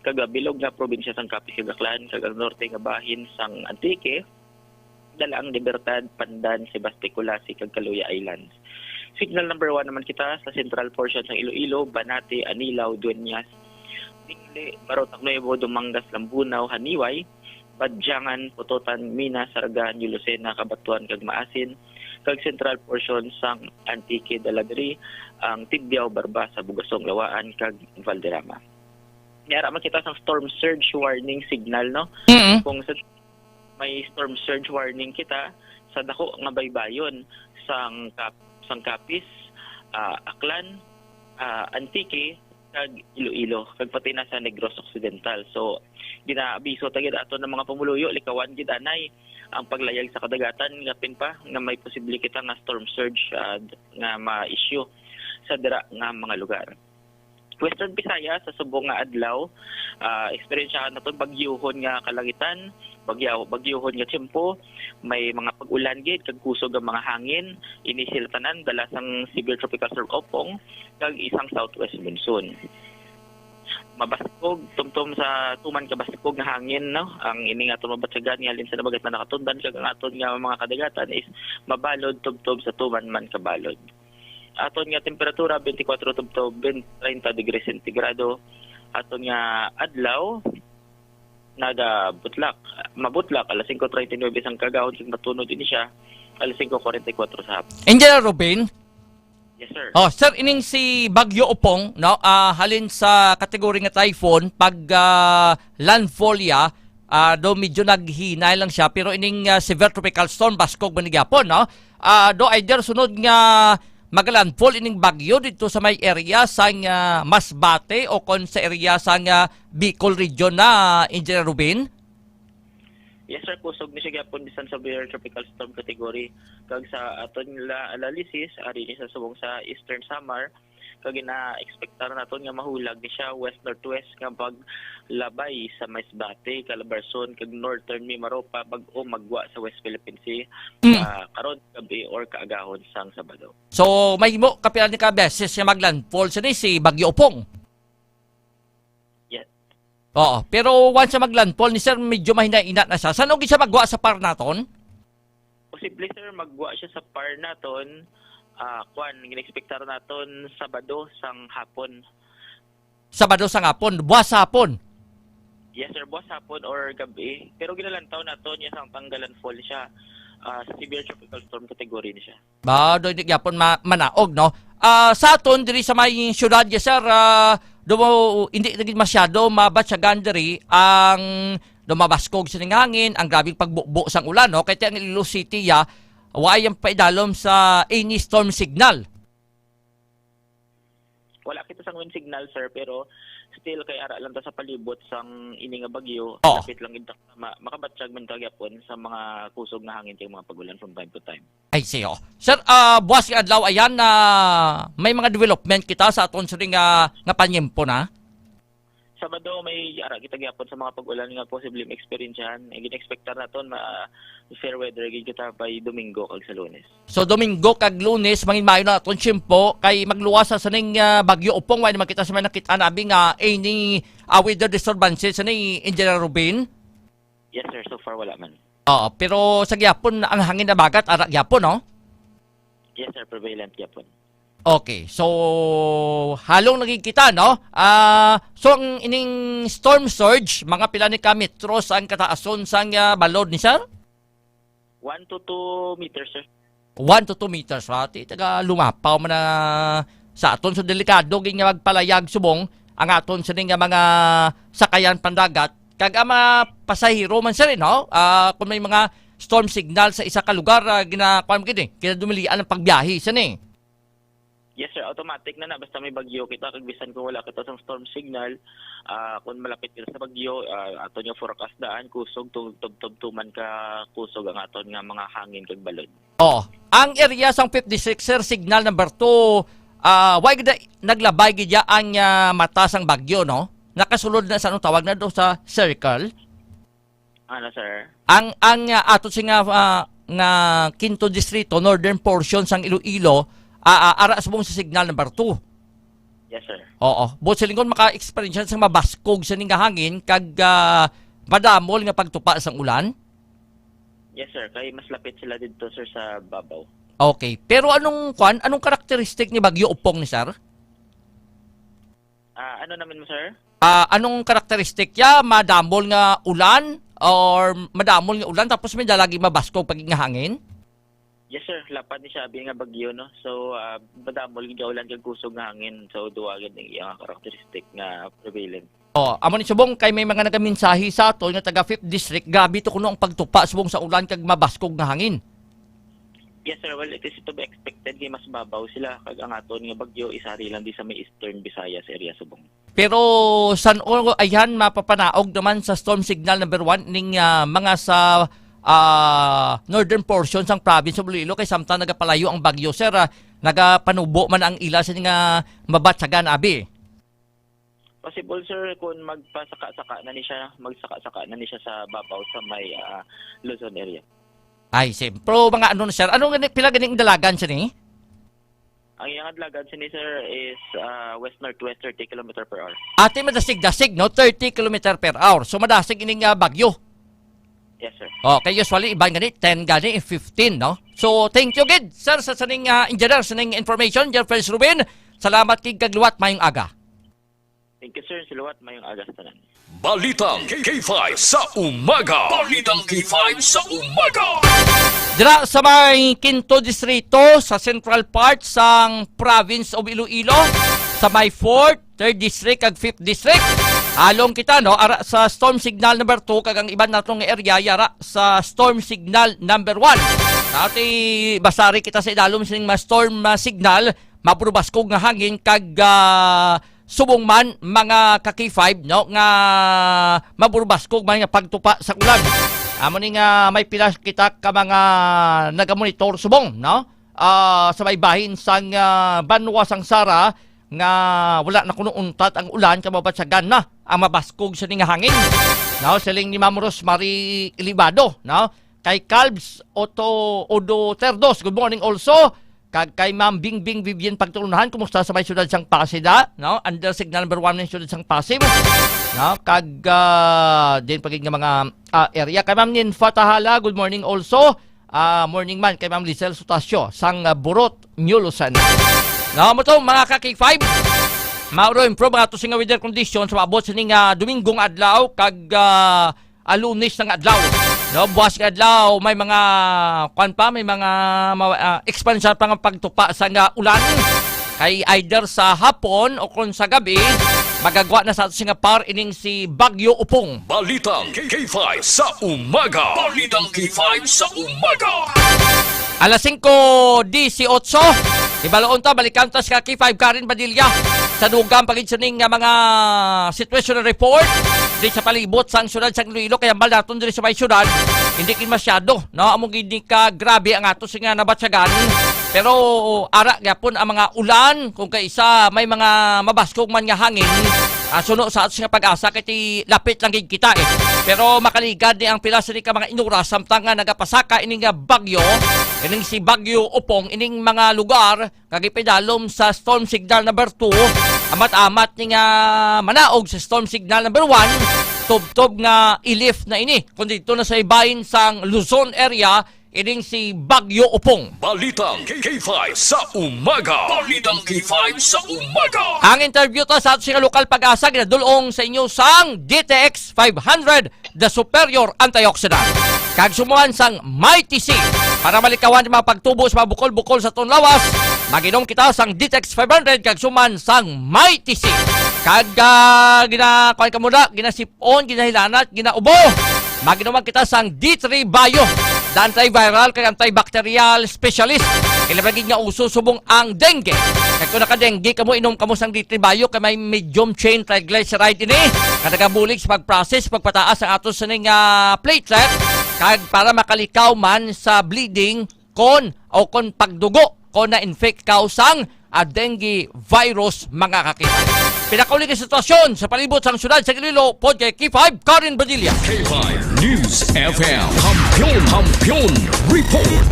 [SPEAKER 12] kag bilog na probinsya sang Capiz, Aklan, kag ang norte nga bahin sang Antique, Dalaang Libertad, Pandan, Sebastoculaci, kag Caluya Islands. Signal number 1 naman kita sa central portion ng Iloilo, Banate, Anilao, Dueñas, Tingle, Barotac Nuevo, Dumangas, Lambunaw, Haniway, Badyangan, Pototan, Minas, Saragaan, Lucena, Cabatuan, kag Maasin, kag central portion sang Antique, Daladri, ang Tibyaw, Barbasa, Bugasong, Lawaan, kag Valderrama. Niyara man kita sang storm surge warning signal, no? Kung sa may storm surge warning kita sa dako nga baybayon sang Capiz, Aklan, Antique, kag Iloilo, kag pati na sa Negros Occidental. So ginaabiso tagid ato ng mga pamuluyo likawan gid anay ang paglayag sa kadagatan ngapin pa nga may posible kita nga storm surge nga ma-issue sa dira nga mga lugar. Western Visayas sa subong nga adlaw, eksperyensyahan naton bagyuhon nga kalangitan, bagyuhon nga tiyempo, may mga pag-ulan gid kag kusog ang mga hangin, inisil tanan dala sang severe tropical storm Opong kag isang southwest monsoon. Mabaskog tumtum sa tuman ka baskog nga hangin, no? Ang ini nga mabatsagan nga alin sa nabagat na nakatundan kag ang aton nga mga kadagatan is mabalod tumtum sa tuman man kabalod. Aton nga temperatura 24 tumtum 30 degrees centigrado. Aton nga adlaw mabutlak alas 5:39 sang kagahon kag matunod ini siya alas 5:44 sa hapon.
[SPEAKER 8] Engineer Rubin.
[SPEAKER 12] Yes, sir.
[SPEAKER 8] Oh, sir, ining si Bagyo Opong, no, halin sa kategory nga typhoon, pag landfall ya, do medyo naghinay lang siya, pero ining severe tropical storm, baskog manigyapon, no? Do either sunod nga maglandfall ining bagyo dito sa may area sa Masbate o kon sa area sa Bicol region na, Engineer Rubin?
[SPEAKER 12] Yes sir, kusog ni siya gyapon bisan sa severe tropical storm category. Kag sa aton nila analysis ari ni sa subong sa Eastern Samar, kag ina-expectar naton nga mahulag ni siya west northwest nga paglabay sa Masbate, Calabarzon kag northern Mimaropa bag-o magwa sa West Philippine Sea karon gabi or kaagahon sang Sabado.
[SPEAKER 8] So mahimo kapila ni ka beses nga maglandfall sa ni si Bagyo Opong. Oo, pero once sa maglandfall ni sir, medyo mahina-ina na siya. Saan o siya magwa sa par naton?
[SPEAKER 12] Posible sir, magwa siya sa par naton. Gina-expectar naton Sabado sang hapon.
[SPEAKER 8] Sabado sang hapon, buwas hapon.
[SPEAKER 12] Yes sir, buwas hapon or gabi. Pero ginalantaw naton niya sang tanggalan fall siya. Severe tropical storm category ni siya.
[SPEAKER 8] Do hindi gyapon manaog, no? Sa aton diri sa may syudad ya sir, hindi naging masyado mabatsagan diri ang dumabaskog sa hangin, ang grabing pagbukbo sang ulan, no? Kaya ang Iloilo City ya, way ang paidalom sa any storm signal.
[SPEAKER 12] Wala kita sang wind signal sir, pero still kay ara lang ta sa palibot sang ini nga bagyo, kapit lang gid makabatsyag man gyapon sa mga kusog na hangin kay mga pagulan from time to time.
[SPEAKER 8] Ay siyo. Sir, buwas nga adlaw ayan na may mga development kita sa aton sa nga panyempo na.
[SPEAKER 12] Sabado may ara kita gyapon sa mga pag-ulan nga posible ma-experiencehan. Gina-expectar naton fair weather gid kita by Domingo kag sa Lunes.
[SPEAKER 8] So Domingo kag Lunes manginmayo na aton tiyempo kay magluwas sa ning Bagyo Opong way naman kita sa may nakita nabi nga any weather disturbances sa ni Engineer Rubin.
[SPEAKER 12] Yes sir, so far wala man.
[SPEAKER 8] Oo, pero sa gyapon ang hangin na bagat ara gyapon, no?
[SPEAKER 12] Yes sir, prevalent gyapon.
[SPEAKER 8] Okay, so halong nakikita, no? So ang ining storm surge, mga pila ni ka metros ang kataason sang balod ni sir?
[SPEAKER 12] 1 to 2 meters, sir.
[SPEAKER 8] 1 to 2 meters, right? Taga lumapaw man na sa aton. So delikado gin nga magpalayag subong ang aton sa nga mga sakayan pandagat. Kag mga pasahero man sir, no? Kung may mga storm signal sa isa ka lugar, ginakuan gid kinadumilian ang pagbiyahe sa ni.
[SPEAKER 12] Yes, sir. Automatic na basta may bagyo kita. Kag bisan kung wala kita sa storm signal, kung malapit kita sa bagyo, aton yung forecast daan, kusog, tub-tuman ka kusog ang aton nga mga hangin kag balod.
[SPEAKER 8] Oh, ang area sang 56 sir, signal number 2, why gid naglabay gid ang mata sang bagyo, no? Nakasulod na sa anong tawag na do sa circle.
[SPEAKER 12] Ano, sir?
[SPEAKER 8] Ang ato nga Quinto Distrito, northern portion sang Iloilo, ara sa buong sa signal number 2.
[SPEAKER 12] Yes, sir.
[SPEAKER 8] Oo. But sa lingkod maka-experience sa mabaskog sa ning hangin kag madamol nga pagtupa sang ulan.
[SPEAKER 12] Yes, sir. Kay mas lapit sila dito, sir, sa babaw.
[SPEAKER 8] Okay. Pero anong karakteristik ni Bagyo Upong ni sir?
[SPEAKER 12] Ano namin mo, sir?
[SPEAKER 8] Anong karakteristik ya? Madamol nga ulan or madamol nga ulan tapos may dalagi mabaskog pag nga hangin?
[SPEAKER 12] Yes, sir. Lapad ni Sabi nga bagyo, no? So, badamol nga ulan kag kusog nga hangin. So, duwagin ng iyang karakteristik nga prevalent.
[SPEAKER 8] Amo ni subong kay may mga nagaminsahi sa ato nga taga 5th district, gabi to kuno ang pagtupa subong sa ulan kag mabaskog nga hangin.
[SPEAKER 12] Yes, sir. Well, it is to be expected kay mas babaw sila kag ang aton nga bagyo isari lang di sa may Eastern Visayas area subong.
[SPEAKER 8] Pero san o ayan mapapanaog naman sa storm signal number 1 ning mga sa northern portion sang province of Iloilo kay samtang nagapalayo ang bagyo sir, nagapanubo man ang ila sa nga mabatsagan abi.
[SPEAKER 12] Possible, sir, kung magsaka-saka na ni siya sa babaw sa may Luzon area.
[SPEAKER 8] Ay, sim. Pero mga ano na sir, anong pila ganing dalagan siya ni?
[SPEAKER 12] Ang iyang adlagan sa ni, sir, is west-northwest 30 km per hour.
[SPEAKER 8] Ate madasig-dasig, no? 30 km per hour. So madasig ining bagyo.
[SPEAKER 12] Yes, sir.
[SPEAKER 8] Okay, usually iba gani 10 gani 15, no? So thank you gid sir sa saning engineer sa ning information, Jeffrey Ruben. Salamat kig kagluwat mayong aga.
[SPEAKER 12] Thank you, sir. Siluwat mayong aga sa tanan.
[SPEAKER 4] Balitang K5 sa umaga. Balitang K5 sa umaga.
[SPEAKER 8] Dira sa may Quinto Distrito sa central part sang province of Iloilo, sa may 4th, 3rd district ag 5th district. Along kita, no, ara sa storm signal number 2 kag ang iban natong area yara sa storm signal number 1. Dati basari kita sa idalom sining storm signal, mapurubaskog nga hangin kag subong man mga ka-K5, no, nga mapurubaskog man nga pagtupa sa ulan. Amo ni nga may pila kita ka mga nagamonitor subong, no? Sa may bahin sang Banwa sang Sara nga wala na kuno untat ang ulan kababatsagan na ang mabaskog sa ning hangin. No, siling ni Ma'am Rosemary Ilibado, no? Kay Calbs Odo Terdos, good morning also. Kag kay Ma'am Bingbing Vivian Pagtulunahan, kumusta sa may syudad sang Pasig, no? Under signal number 1 ng syudad sang Pasig. No, kag din pagig nga mga area kay Ma'am Ninfa Tahala, good morning also. Morning man kay Ma'am Lisel Sutasio sang Burot, Nyulusan. No, mo to mga ka-K5. Mauro improve ang ato singa weather conditions maabot sa ning Domingong adlaw kag Lunes ng adlaw. No, buwas nga adlaw may mga may mga expansion pa nga pagtupa sa nga ulan. Kay either sa hapon o kung sa gabi magagwa na sa ato singa par ining si Bagyo Upong.
[SPEAKER 4] Balitang K5 sa umaga. Balitang K5 sa umaga.
[SPEAKER 8] Alas 5:18. Ibalaon ta, balikan ta sa K5 Karen Badilla. Sa dugang pagigsaning nga mga situation report di sa palibot sang syudad sang Iloilo kaya ambal naton diri sa may syudad hindi kin masyado, no, among hindi ka grabe ang ato singa nabatsagan pero ara gyapon ang mga ulan kung kaisa may mga mabaskog man nga hangin suno sa ato singa pag-asa kay lapit lang gid kita pero makaligad ni ang pila sa ka mga inura samtang nga nagapasaka ining nga bagyo ining si Bagyo Upong ining mga lugar kagipedalom sa storm signal number 2 amat-amat ni nga manaog sa storm signal number 1 tub-tub nga ilif na ini kundi dito na sa ibahin sang Luzon area ining si Bagyo Upong.
[SPEAKER 4] Balitang K5 sa umaga. Balitang K5 sa umaga.
[SPEAKER 8] Ang interview to sa ato siya lokal pag-asa ginadulong sa inyo sang DTX 500 the superior antioxidant. Kag sumuhan sang Mighty C para malikawan yung mga pagtubo sa mga bukol-bukol sa itong lawas. Maginom kita sang DTX 500 kag suman sang Mighty C. Kag ginakuan ka muna, ginasipon, ginahilanat, ginaubo. Maginuman kita sang D3 Bio, the antiviral kag antibacterial specialist. Ilabagin nga uso subong ang dengue. Kag kung naka-dengue kamo inom kamo sang D3 Bio kay may medium chain triglyceride ini. Kag nagabulig sa pag-process pagpataas ang ato sa ning platelet kag para makalikaw man sa bleeding kon o kon pagdugo kon na-infect ka sang dengue virus mga kakita. Pinakauling sitwasyon sa palibot sang syudad sa Iloilo, pod kay K5 Karen Badilla.
[SPEAKER 6] K5 News FM. Kampiyon Report.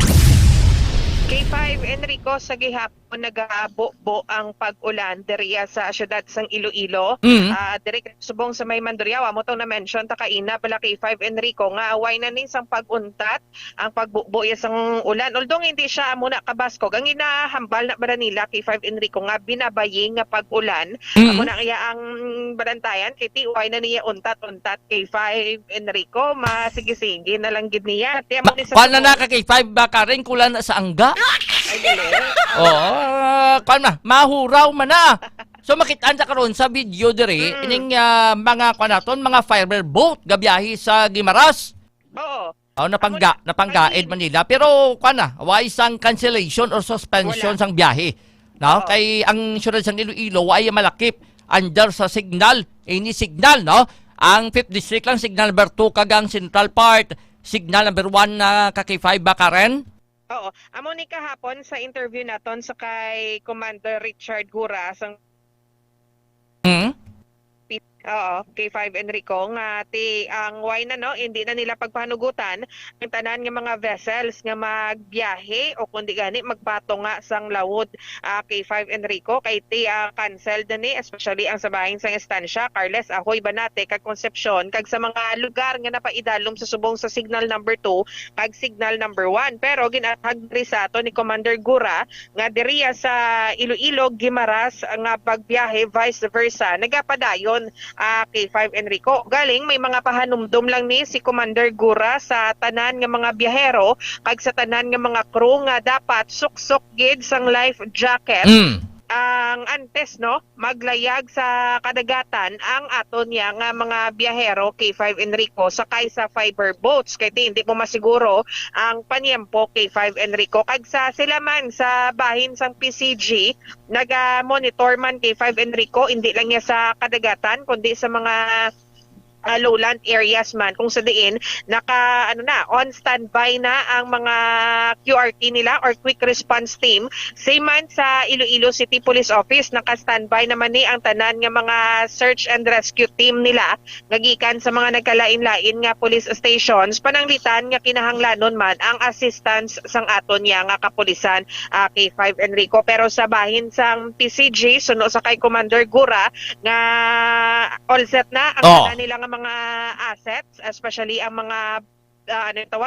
[SPEAKER 9] K5 Enrico, sa gihapon nagaabo ang pag-ulan diriya sa syudad sang Iloilo. Diri subong sa may Mandurriawa mo tong na-mention ta kaina pala K5 Enrico nga away na ning sang pag-untat ang pagbubo sang ulan. Although hindi siya muna kabaskog, ang inahambal na ba nila K5 Enrico nga binabaying nga pag-ulan. Amo na kaya ang balantayan kay tiway na niya untat-untat K5 Enrico, masige-sige na lang gid niya.
[SPEAKER 8] Paano na ka K5 ba Karen kulan na sa angga?
[SPEAKER 9] Ay, dili.
[SPEAKER 8] Oo, mahuraw man na. So makitaan sa karon sa video diri ining mga kanaton mga fiber boat gabiyahe sa Guimaras.
[SPEAKER 9] Oo.
[SPEAKER 8] Napanggaid Manila pero why sang cancellation or suspension sang biyahe. No? Kay ang syudad sang Iloilo ay malakip under sa signal, ini signal no. Ang 5th district lang signal number 2 kagang central part, signal number 1 na K5 ba Karen?
[SPEAKER 9] Oo. Amo ni kahapon sa interview naton sa kay Commander Richard Gura sang K5 Enrico nga ang why na no hindi na nila pagpanugutan ang tanan nga mga vessels nga magbiyahe o kundi gani magpato nga sang lawod K5 Enrico kay canceled na ni especially ang sabahin sang estansya Carles Ahoy Banate kag Concepcion kag sa mga lugar nga napaidalom sa subong sa signal number 2 kag signal number 1 pero ginahag sa ato ni Commander Gura nga diriya sa Iloilo Guimaras nga pagbiyahe vice versa nagapadayon K5 Enrico. Galing may mga pahanumdum lang ni si Commander Gura sa tanan nga mga biyahero kag sa tanan nga mga crew nga dapat suksok gid sang life jacket. Ang antes no maglayag sa kadagatan ang aton niya nga mga biyahero K5 Enrico sakay sa fiber boats kay hindi mo masiguro ang panyempo K5 Enrico kag sa sila man sa bahin sang PCG naga-monitor man K5 Enrico hindi lang niya sa kadagatan kundi sa mga lowland areas man kung sa diin on standby na ang mga QRT nila or quick response team. Same man sa Iloilo City Police Office naka-standby naman ni ang tanan nga mga search and rescue team nila ngagikan sa mga nagkalain-lain nga police stations pananglitan nga kinahanglanon man ang assistance sang aton nga kapulisan K5 Enrico pero sa bahin sang PCG suno sa kay Commander Gura nga all set na ang tanan nila nga mga assets, especially ang mga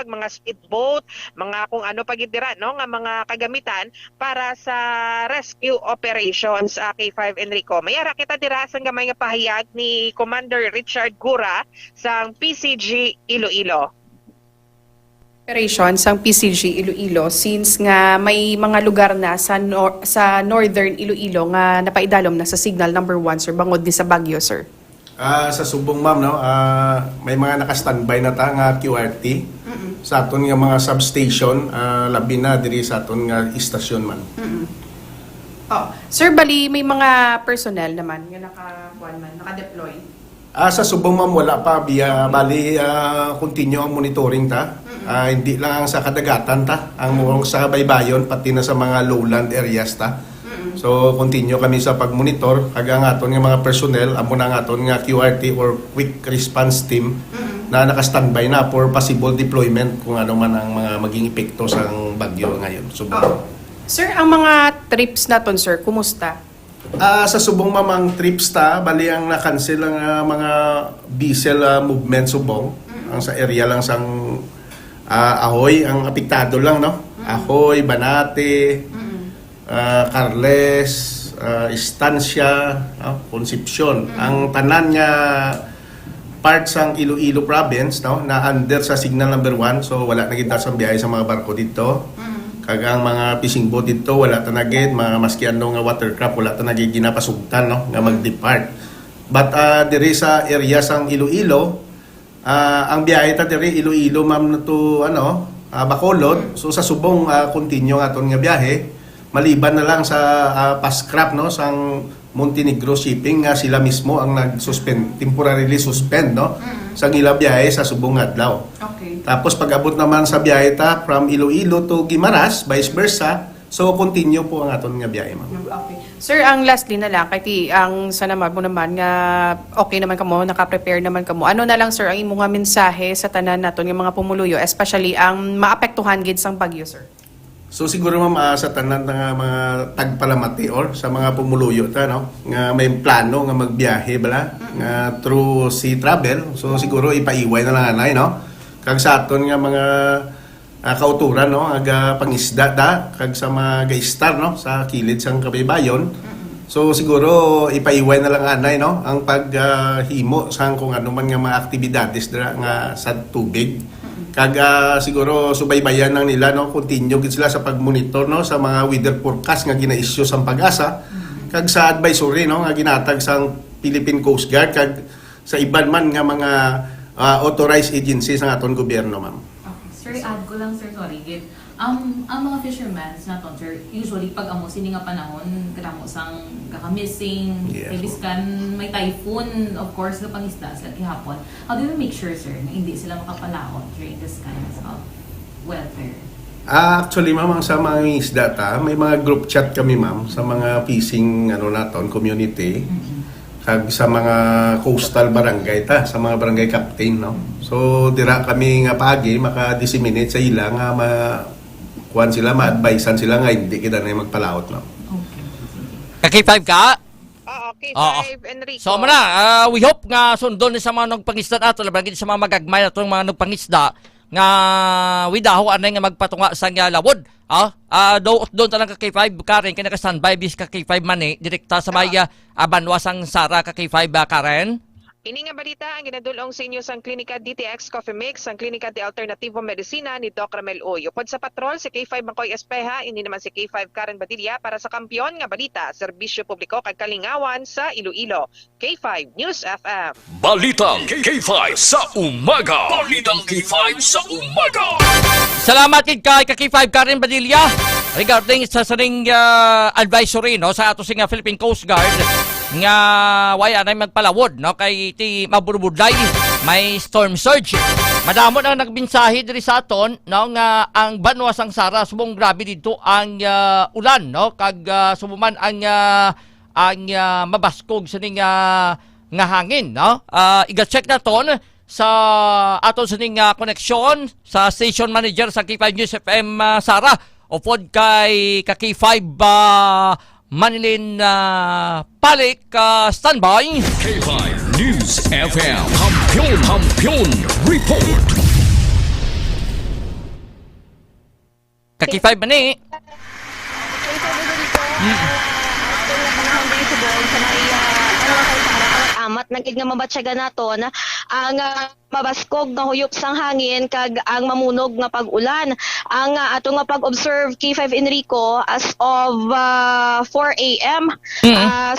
[SPEAKER 9] mga speedboat, mga kung ano pagidira no nga mga kagamitan para sa rescue operations K5 Enrico. Mayara kita dira sang gamay nga pahayag ni Commander Richard Gura sang PCG Iloilo.
[SPEAKER 13] Operations sang PCG Iloilo since nga may mga lugar na sa northern Iloilo nga napaidalom na sa signal number 1 sir bangod ni sa Baguio sir.
[SPEAKER 14] Sa subong ma'am no, may mga naka-standby na ta nga QRT sa aton nga mga substation labi na diri sa aton nga istasyon man.
[SPEAKER 13] Sir bali may mga personnel naman nga naka-deploy.
[SPEAKER 14] Sa subong ma'am wala pa bali continue ang monitoring ta. Hindi lang sa kadagatan ta, ang sa baybayon pati na sa mga lowland areas ta. So continue kami sa pagmonitor hanggang aton nga mga personnel amo na aton nga QRT or quick response team na naka-standby na for possible deployment kung ano man ang mga maging epekto sa bagyo ngayon.
[SPEAKER 13] Sir, ang mga trips naton sir, kumusta?
[SPEAKER 14] Sa subong mamang trips ta, bali ang na-cancel ang mga diesel movement subong. Ang sa area lang sang Ahoy ang apektado lang, no? Ahoy, Banate, Carles, Estancia, Concepcion. Ang tanan nga parts ang Iloilo province, no, na under sa signal number 1, so wala na kita sa biyahe sa mga barko dito. Kag ang mga fishing boat dito wala ta nagid, mga maski ano nga watercraft wala ta nagid ginapasugtan, no, nga mag-depart. But diri sa area sang Iloilo, ang biyahe ta diri Iloilo ma'am to Bacolod. So sa subong continue aton nga biyahe. Maliban na lang sa pascrap, no, sang Montenegro shipping nga sila mismo ang temporarily suspend, no, sa ila biyahe sa subong adlaw.
[SPEAKER 13] Okay.
[SPEAKER 14] Tapos pag-abot naman sa biyahe ta from Iloilo to Guimaras, vice versa, so continue po ang aton nga biyahe, ma'am.
[SPEAKER 13] Okay. Sir, ang lastly na lang, kay ang sana mo naman nga okay naman kamo, naka-prepare naman kamo. Ano na lang sir ang imong nga mensahe sa tanan naton nga mga pumuluyo, especially ang maapektuhan gid sang bagyo, sir?
[SPEAKER 14] So siguro ma'am, sa tanan nga mga tagpalamati or sa mga pumuluyo ta, no, nga may plano nga magbiyahe bala nga through sea travel, so siguro ipaiway na lang anay, no, kag sa aton nga mga kauturan, no, aga pangisda ta kag sa mga gaistar, no, sa kilid sang Kabaybayon. So siguro ipaiway na lang anay, no, ang paghimo sang kung ano man nga mga aktibidades dira nga sa tubig. Kag siguro subaybayan lang nila, no, continue gid sila sa pagmonitor, no, sa mga weather forecast nga gina-issue sang Pag-asa, kag sa advisory, no, nga ginatag sang Philippine Coast Guard kag sa iban man nga mga authorized agencies ng aton gobyerno, ma'am.
[SPEAKER 15] Okay. Sir, add ko lang, sir, sorry, gid. Ang mga fishermen naton, sir, usually pag amo sini nga panahon kadamo sang kaka-missing, ibiskan may typhoon, of course, nga pangisda sa gihapon. How do you make sure, sir, na hindi sila makapalaot during this kinds of weather?
[SPEAKER 14] Actually, ma'am, sa mga isda ta, may mga group chat kami, ma'am, sa mga fishing naton community. Kag sa mga coastal barangay ta, sa mga barangay captain, no. So dira kami nga paagi maka-disseminate sa ila nga kuan sila, ma-advisean sila nga hindi kita na magpalaot, no.
[SPEAKER 8] K5 ka?
[SPEAKER 9] Oo, K5, Enrico.
[SPEAKER 8] So we hope nga sundon ni sa mga nagpangisda ato, labi sa mga magagmay atong mga nagpangisda nga widaho anay nga magpatunga sa nga lawod. Doon talang ka K5 Karen kay naka-standby bis ka K5 mani direkta sa maya Banwasang Sara ka K5 Karen.
[SPEAKER 9] Ini nga balita ang ginadulong sa inyo sang Klinika DTX Coffee Mix, ang Klinika de Alternativo Medicina ni Doc Ramel Oy. Upod sa patrol, si K5 Makoy Espeja, hindi naman si K5 Karen Badilla para sa kampiyon nga balita, serbisyo publiko kag kalingawan sa Iloilo. K5 News FM.
[SPEAKER 4] Balitang K5 sa umaga. Balitang K5 sa umaga.
[SPEAKER 8] Salamat kay K5 Karen Badilla regarding sa saring advisory, no, sa ato sing Philippine Coast Guard nga waya na magpalawod, no, kay ti maburbudlay may storm surge. Madamo na nagbinsahi diri sa aton, no, nga ang Banwasang Sara subong grabe dito ang ulan, no, kag sumuman ang mabaskog sa ning nga hangin, no. Iga-check naton sa aton sa ning koneksyon sa station manager sa K5 News FM Sara upod kay K5 Manilin Palik standby.
[SPEAKER 6] K5 News FM Kampiyon Report.
[SPEAKER 8] K5 mani.
[SPEAKER 16] Amat nagig nga mabatsyaga naton ang mabaskog nga huyop sang hangin kag ang mamunog nga pag-ulan. Ang ato nga pag-observe K5 Enrico as of 4 a.m.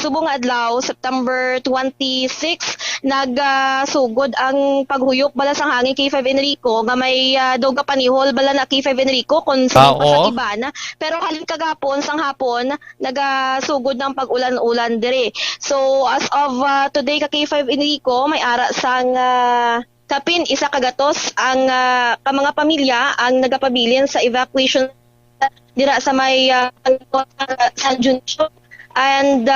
[SPEAKER 16] Subong adlaw September 26 nagsugod ang paghuyop bala sang hangin K5 Enrico nga may dog panihol bala na K5 Enrico kung sa iban. Pero halin kagapon sang hapon nagasugod ng pag-ulan-ulan dire. So as of today ka K5 Enrico may ara sang kapin isa kagatos ang mga pamilya ang nagapabilin sa evacuation dira sa may San Junio and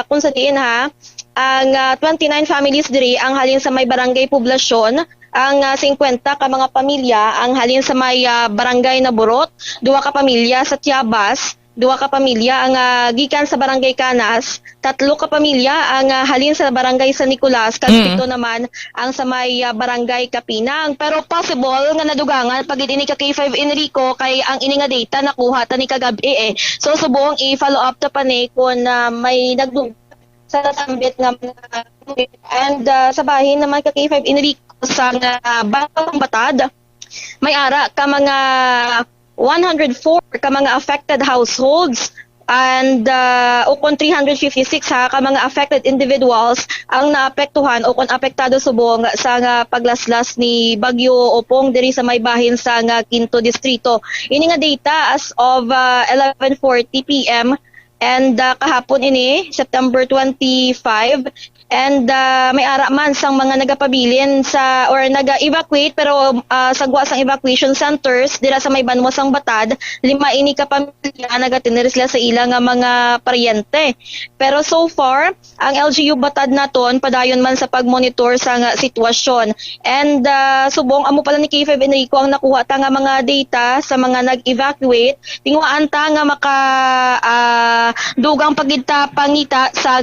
[SPEAKER 16] kung sa diin ang 29 families diri ang halin sa may barangay poblasyon, ang 50 ka mga pamilya ang halin sa may barangay na Burot, 2 ka pamilya sa Tiabas, 2 ka pamilya ang gikan sa barangay Canas, 3 ka pamilya ang halin sa barangay San Nicolas, kag 7 naman ang sa may barangay Kapinang. Pero possible nga nadugangan pag ini ka K5 Enrico kay ang ini nga data nakuha ta ni kagabi So subong i-follow up ta pa ni kung may nagdug sa nasambit nga and sa bahin naman ka K5 Enrico sa Batang Batad, may ara ka mga 104 ka mga affected households and ukon 356 ka mga affected individuals ang naapektuhan o kung apektado subong sa paglaslas ni Bagyo Opong diri sa may bahin sa Quinto Distrito. Ini nga data as of 11:40 PM and kahapon ini September 25 and may ara man sang mga nagapabilin sa or naga-evacuate pero sagwa sang evacuation centers dira sa may Banwasang Batad, 5 ini ka pamilya nagatinir sila sa ilang mga paryente. Pero so far ang LGU Batad naton padayon man sa pagmonitor sa sitwasyon and subong amo pala ni K5 Enrico ang nakuha ta nga mga data sa mga nag-evacuate, tingwaan ta nga maka dugang pagita pangita sa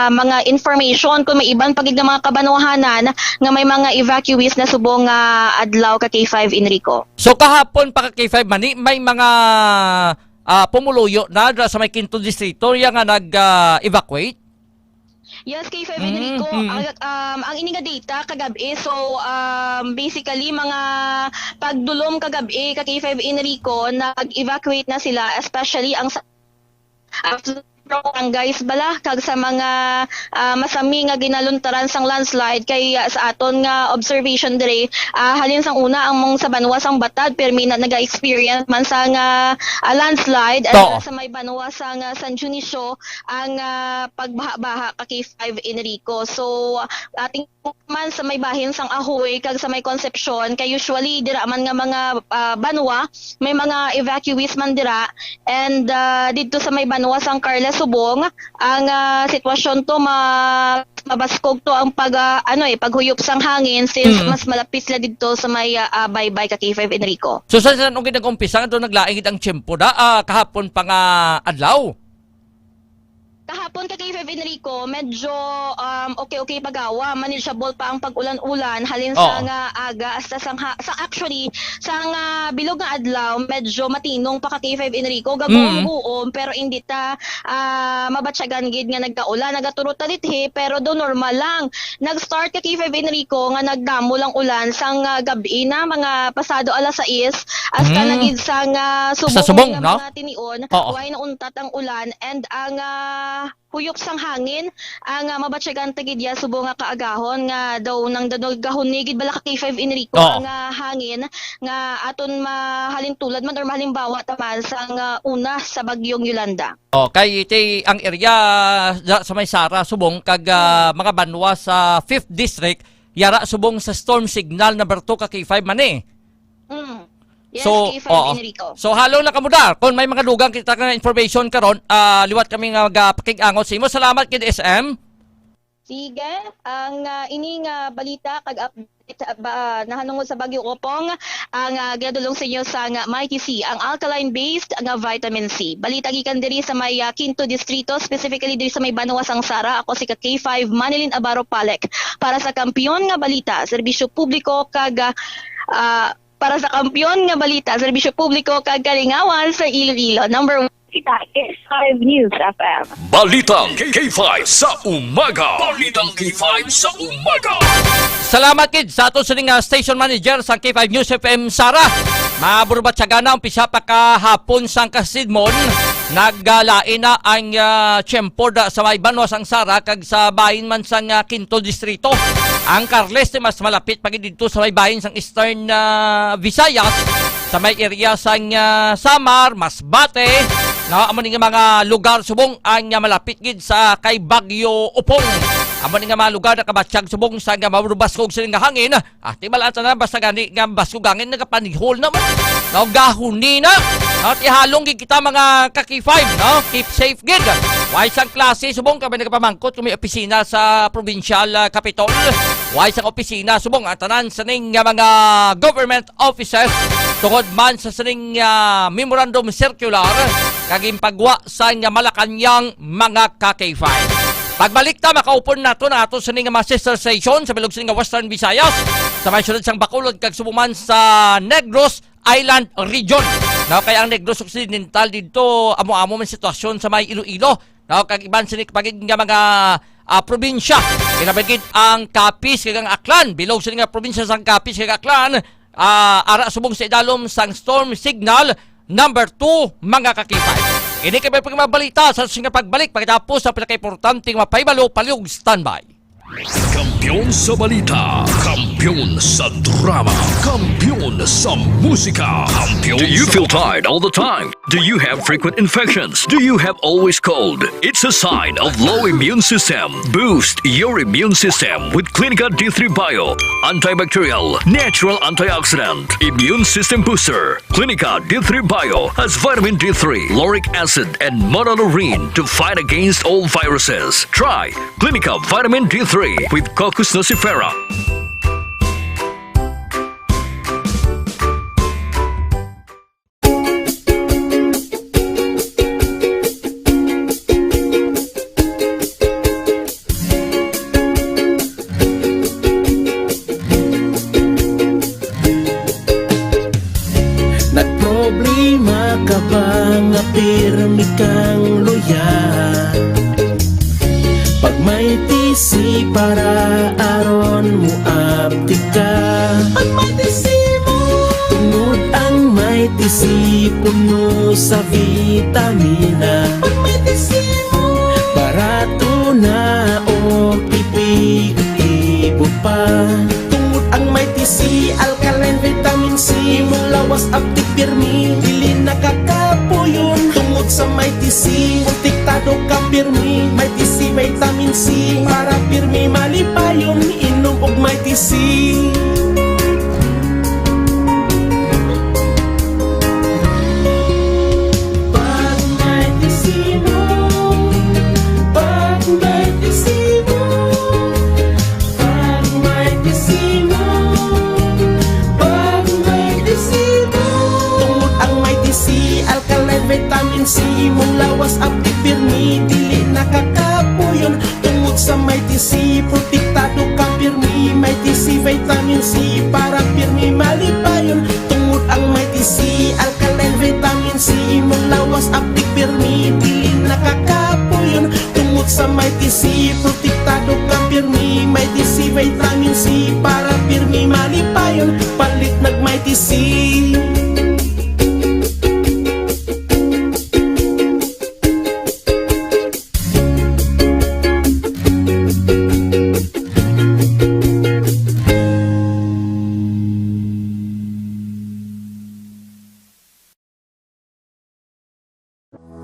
[SPEAKER 16] mga information kung may ibang pagid nga mga kabanwahanan nga may mga evacuees na subong adlaw ka K5 Enrico.
[SPEAKER 8] So kahapon pa ka K5 Mani, may mga pumuluyo na sa may Quinto Distrito yang nga nag-evacuate?
[SPEAKER 16] Yes, K5 Enrico, ang ini nga data kagabi, so basically mga pagdulom kagabi ka K5 Enrico, nag-evacuate na sila, especially ang barangays bala kag sa mga masami nga ginaluntaran sang landslide kay sa aton nga observation dire halin sang una ang mong sa Banwasang Batad permi na naga-experience man sa nga landslide and sa may Banwasang San Dionisio ang pagbaha-baha ka K5 Enrico. So ating man sa may bahin sang Ahoy kag sa may Concepcion kay usually dira man nga mga banwa may mga evacuees man dira and dito sa may Banwasang Carla Subong ang sitwasyon to mabaskog to ang paghuyop sang hangin since mas malapit sila dito sa may baybay ka K5 Enrico.
[SPEAKER 8] So saan nung ginag-umpisa do naglaing ang tiyempo da kahapon pa nga adlaw?
[SPEAKER 16] Kahapon ka K5 Enrico, medyo okay pagawa, manageable pa ang pag-ulan-ulan halin sa nga aga hasta sa actually sa nga bilog nga adlaw medyo matinong pa ka K5 Enrico, gabuom pero hindi ta mabatsyagan gid nga nagkaulan, nagaturo ta dithi pero do normal lang. Nag-start ka K5 Enrico nga nagdamo lang ulan sang gabi na mga pasado alas 6 hasta nagid sang subong nga mga tinion, way na untat ang ulan and ang huyop sang hangin ang mabatsyagan tagidya subong nga kaagahon nga daw nang dadagahon ni gid bala ka K5 Enrico nga hangin nga aton mahalintulad man or mahalimbawa taman sang una sa bagyong Yolanda.
[SPEAKER 8] Kay iti ang area sa may Sara subong kag mga banwa sa 5th district yara subong sa storm signal number 2 ka K5 Mani.
[SPEAKER 16] Yes, K5 Enrico.
[SPEAKER 8] So halo na kamudar. Kung may mga dugang kita nga information karon, liwat kami nga magpakigangot sa imo. Salamat kid SM.
[SPEAKER 16] Sige, ang ini nga balita kag update nahanungod sa Bagyo Opong ang ginadulong sa inyo sa Mighty C, ang alkaline-based nga vitamin C. Balita gikan diri sa may Quinto Distrito, specifically diri sa may Banwasang Sara. Ako si K5 Manilin Abaro Palek para sa kampiyon nga balita, serbisyo publiko kag para sa kampiyon nga balita, serbisyo publiko kag kalingawan sa Iloilo. Number 1 is 5 News FM.
[SPEAKER 4] Balitang K5 sa umaga. Balitang K5 sa umaga.
[SPEAKER 8] Salamat kid sa ato sining station manager sa K5 News FM Sara. Maburbatsyaga na umpisa pa kahapon sang kasidmon. Naggalain na ang tiyempo sa may Banwasang Sara kag sa bahin man sang Quinto Distrito. Ang Carles mas malapit pag dito sa may bahin sang Eastern Visayas, sa may area sang Samar, Masbate, amo nga mga lugar subong ang malapit gid sa kay Bagyo Opong. Amo nga mga lugar na kabatsyag subong sa nga marubaskog sila nga hangin. Di malaan na basta gani nga baskog hangin nagapanihol naman. Gahuni na. At ihalong gid kita mga ka-K5, no? Keep safe gid. Why sang klase subong kami nagapamangkot kung may opisina sa provincial capital. Why sang opisina subong at tanan sa ning mga government offices tungod man sa sining memorandum circular kaging pagwa sa nga Malacañang mga ka-K5. Pagbalik ta, makaupon nato na ato sa mga sister station sa bilog sa nga Western Visayas sa may sunod sang Bacolod kag Subuman sa Negros Island Region. Now, kaya ang Negros Occidental dito amo-amo man sitwasyon sa may Iloilo. Now, kag iban sinik pagid nga mga probinsya. Kinabagid ang Capiz kag ang Aklan. Bilog sa nga probinsya sang Capiz kag Aklan, ara subong sa idalom sang storm signal number 2 mga ka-K5. Ini kay pagmabalita sa singa pagbalik pagkatapos sa pinaka-importanteng mapahibalo palihog standby.
[SPEAKER 4] Kampiyon sa balita, kampiyon sa drama, kampiyon sa musika, kampiyon. Do you feel tired all the time? Do you have frequent infections? Do you have always cold? It's a sign of low immune system. Boost your immune system with Clinica D3 Bio, antibacterial, natural antioxidant, immune system booster. Clinica D3 Bio has vitamin D3, lauric acid, and monolurine to fight against all viruses. Try Clinica Vitamin D3 with Coccus nocifera.
[SPEAKER 5] Nagproblema ka ba nga pirmi kang luya? Pag may tisi para aron mo aptika. Pag may tisi mo, tungod ang may tisi puno sa vitamina. Pag may tisi mo, barato na o ipigo pa. Tungod ang may tisi, alkaline vitamin C, mulawas aptik pirmi, dili nakakapuyon. Tungod sa may tisi, protektado ka pirmi, may tisi vitamin C, para pirmi malipayon, inom og may tisi. Pag may tisi mo, pag may tisi mo, pag may tisi mo, pag may tisi mo. Tungod ang may tisi, alkaline vitamin C, mulawas aptik pirmi, dili nakakapuyon. Tungod sa may tisi, protektado ka pirmi, may tisi vitamin C, para pirmi malipayon. Tungod ang may tisi, alkaline vitamin C, mulawas aptik pirmi, dili nakakapuyon. Tungod sa may tisi, protektado ka pirmi, may tisi vitamin C, para pirmi malipayon. Palit nag may tisi.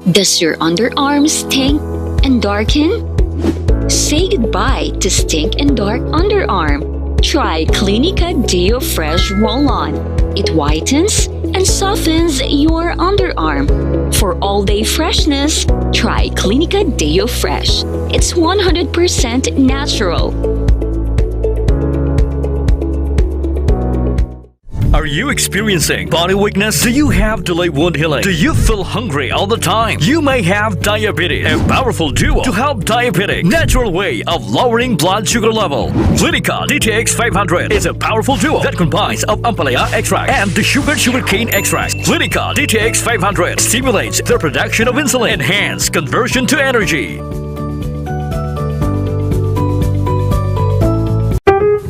[SPEAKER 17] Does your underarm stink and darken? Say goodbye to stink and dark underarm. Try Clinica Deo Fresh Roll-On. It whitens and softens your underarm. For all-day freshness, try Clinica Deo Fresh. It's 100% natural.
[SPEAKER 4] Are you experiencing body weakness? Do you have delayed wound healing? Do you feel hungry all the time? You may have diabetes. A powerful duo to help diabetic. Natural way of lowering blood sugar level. Clinica DTX 500 is a powerful duo that combines of Ampalaya extract and the sugarcane extract. Clinica DTX 500 stimulates the production of insulin, enhance conversion to energy.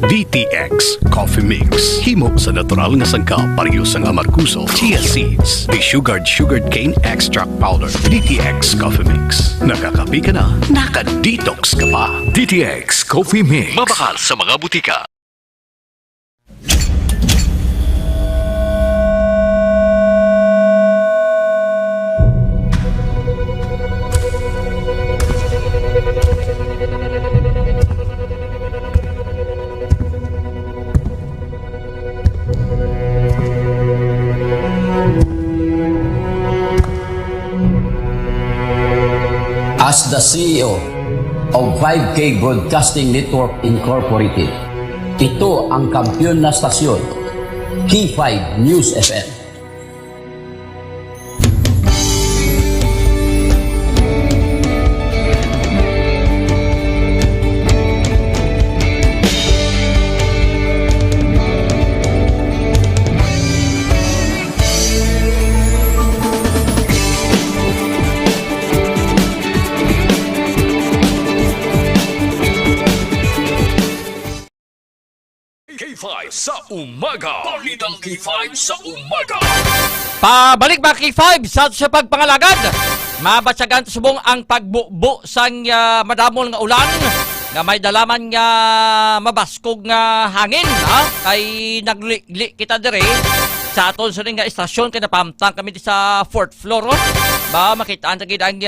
[SPEAKER 18] DTX Coffee Mix. Himo sa natural nga sangka pareho sang amarkuso, chia seeds, sugared cane extract powder. DTX Coffee Mix. Nakakapi ka na, naka-detox ka pa.
[SPEAKER 4] DTX Coffee Mix.
[SPEAKER 18] Mabakal sa mga butika.
[SPEAKER 1] As the CEO of 5K Broadcasting Network Incorporated, ito ang kampiyon na stasyon, K5 News FM.
[SPEAKER 4] K5 sa umaga. Balitang K5 sa umaga.
[SPEAKER 8] Pabalik mga K5 sa pagpangalagad. Mabatsagan subong ang pagbubo sang madamol nga ulan nga may dalaman nga mabaskog nga hangin. Kay nagli kita dire sa aton sa nga istasyon kay napamtang kami sa 4th floor. Ba makitaan tagid ang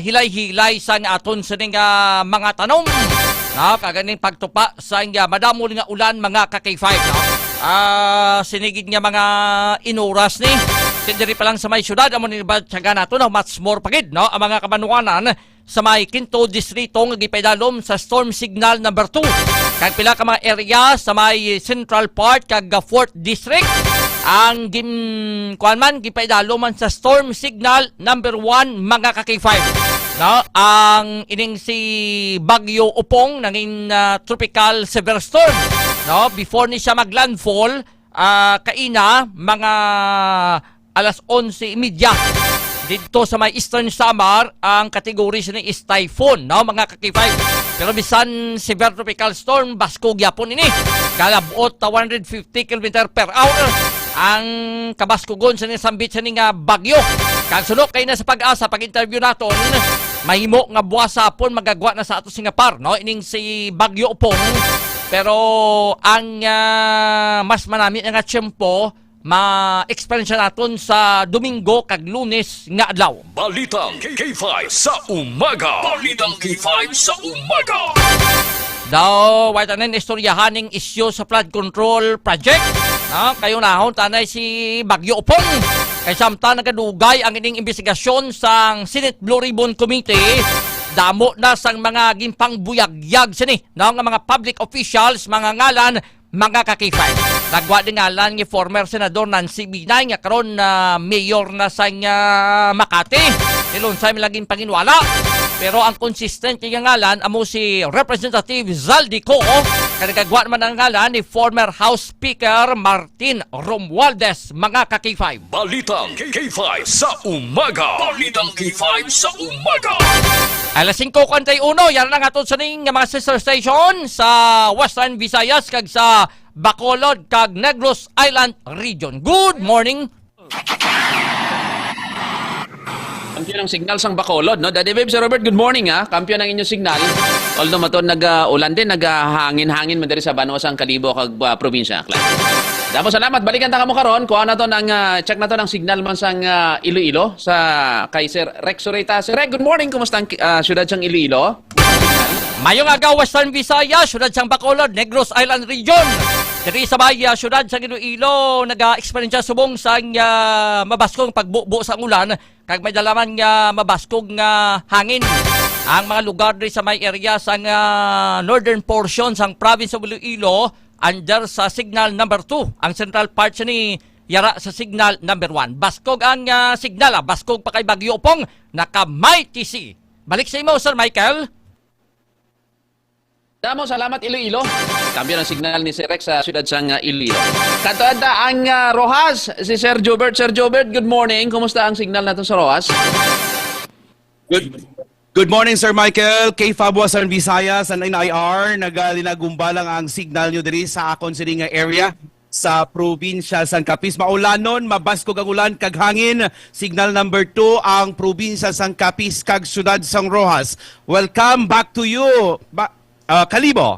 [SPEAKER 8] hilay-hilay sa aton sa nga mga tanom. Kaganing pagtupa sa madamol nga ulan mga ka-K5. Sinigid nga mga inuras ni diri pa lang sa may syudad amo ni batyagan nato na much more pagid ang mga kamanuanan sa may Quinto distrito nga gipaydalom sa storm signal number 2 kag pila ka mga area sa may central part kag 4th district ang gipaydalom sa storm signal number 1 mga ka-K5. Ang ining si Bagyo Upong nanging tropical severe storm. Before ni siya maglandfall, kaina mga alas 11:30 dito sa may Eastern Samar, ang kategory siya ni is typhoon, mga ka-K5. Pero bisan severe tropical storm, baskog yapon ini. Galabot 150 km per hour ang kabaskugon sa nisambit sa nga bagyo. Kag sunod kay na sa pag-asa, pag-interview naton, mahimo nga buwasa pon magagwa na sa ato Singapar, ining si Bagyo Upong. Pero ang mas manami nga tiyempo ma-experience naton sa Domingo kag Lunes nga adlaw.
[SPEAKER 4] Balitang K5 sa umaga. Balitang K5 sa umaga.
[SPEAKER 8] Daw, wala tanin istoryahaning isyu sa flood control project. Kayo nahon, tanay si Bagyo Upong. Kay samtang nagadugay ang ining investigasyon sa Senate Blue Ribbon Committee, damo na sang mga gimpang buyagyag sini ng mga public officials, mga ngalan, mga ka-K5. Nagwa din ngalan ni former Senador Nancy Binay nga karon na mayor na sa Makati. Ilunsay milaging panginwala. Pero ang consistent nga ngalan amo si Representative Zaldico. Kanagagwa naman ang ngalan ni former House Speaker Martin Romualdez, mga ka-K5.
[SPEAKER 4] Balitang K5 sa umaga. Balitang K5 sa umaga.
[SPEAKER 8] Alas 5:41, yan na nga sa ning mga sister station sa Western Visayas kag sa Bacolod kag Negros Island Region. Good morning.
[SPEAKER 1] Kampiyon ng signal sang Bacolod, no? Daddy Babe, Sir Robert, good morning, ha? Kampiyon ng inyong signal. Although maton nag-ulan din, nag-hangin-hangin man diri sa Banuas ang Kalibo kag probinsya. Damo salamat. Balikan ta kamo karon. Kuha na to ng check na to ng signal man sang Iloilo sa kay Sir Rex Soreta. Sir Rex, good morning. Kumusta ang syudad sang Iloilo?
[SPEAKER 8] Mayong agaw Western Visayas, syudad sang Bacolod, Negros Island Region. Diri sa Bahia, syudad sa Iloilo, nag-experience subong sang mabaskog pagbubo sa ulan kag may dalaman nga mabaskog nga hangin. Ang mga lugar diri sa may area sang northern portion sang province of Iloilo under sa signal number 2. Ang central part siya ni yara sa signal number 1. Baskog ang signal, baskog pa kay Bagyo Upong, naka-may TC. Balik sa imo, Sir Michael.
[SPEAKER 1] Damo, salamat Iloilo. Kampiyon ng signal ni Sir Rex sa syudad sang Iloilo. Katuanda ang Rojas, si Sir Jobert. Sir Jobert, good morning. Kumusta ang signal natin sa Rojas?
[SPEAKER 19] Good morning, Sir Michael. K5 Western Visayas and NIR. Nagalinagumbala ang signal nyo diri sa akon sining area sa probinsya sang Capiz. Maulanon, mabaskog ang ulan kag hangin. Signal number 2 ang probinsya sang Capiz kag syudad sang Rojas. Welcome back to you, Kalibo.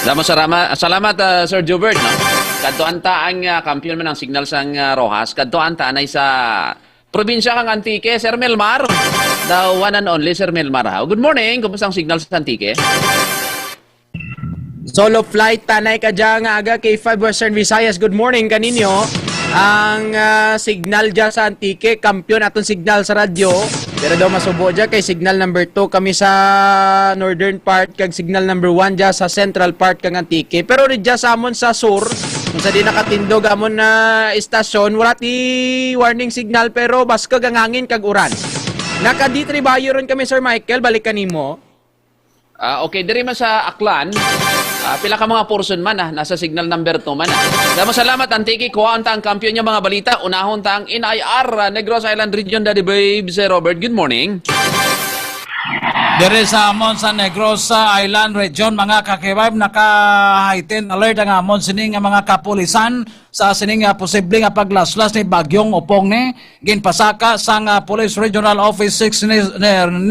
[SPEAKER 1] Salamat Sir Jobert, no? Kadtoanta ang kampiyon man ang signal sang Rojas. Kadtoanta anay sa probinsya kang Antique, Sir Melmar. The one and only Sir Melmar. Good morning. Kumusta ang signal sa Antique?
[SPEAKER 20] Solo flight tanay ka dyan nga aga K5 Western Visayas. Good morning kaninyo. Ang signal dyan sa Antique, kampiyon atong signal sa radyo. Pero daw masubo dyan kay signal number 2 kami sa northern part kag signal number 1 dyan sa central part kang Antique. Pero rin dyan sa amon sa sur, kung sa di nakatindog amon na istasyon, wala ti warning signal pero baskag ang hangin kag uran. Naka-D3 ron kami, Sir Michael, balikan nimo.
[SPEAKER 1] Okay, diri man sa Aklan, pila ka mga portion man, nasa signal number 2 man. Damo salamat, Antique. Kuhaan ta ang kampiyon niya mga balita. Unahon ta ang NIR, Negros Island Region, Daddy Babe, Sir Robert. Good morning.
[SPEAKER 21] Dire sa amon sa Negros Island Region, mga kakibab, naka-heightened alert ang amon sining nga mga kapulisan sa sining nga posibleng nga paglaslas ni Bagyong Opong ni ginpasaka sa Police Regional Office 6 ni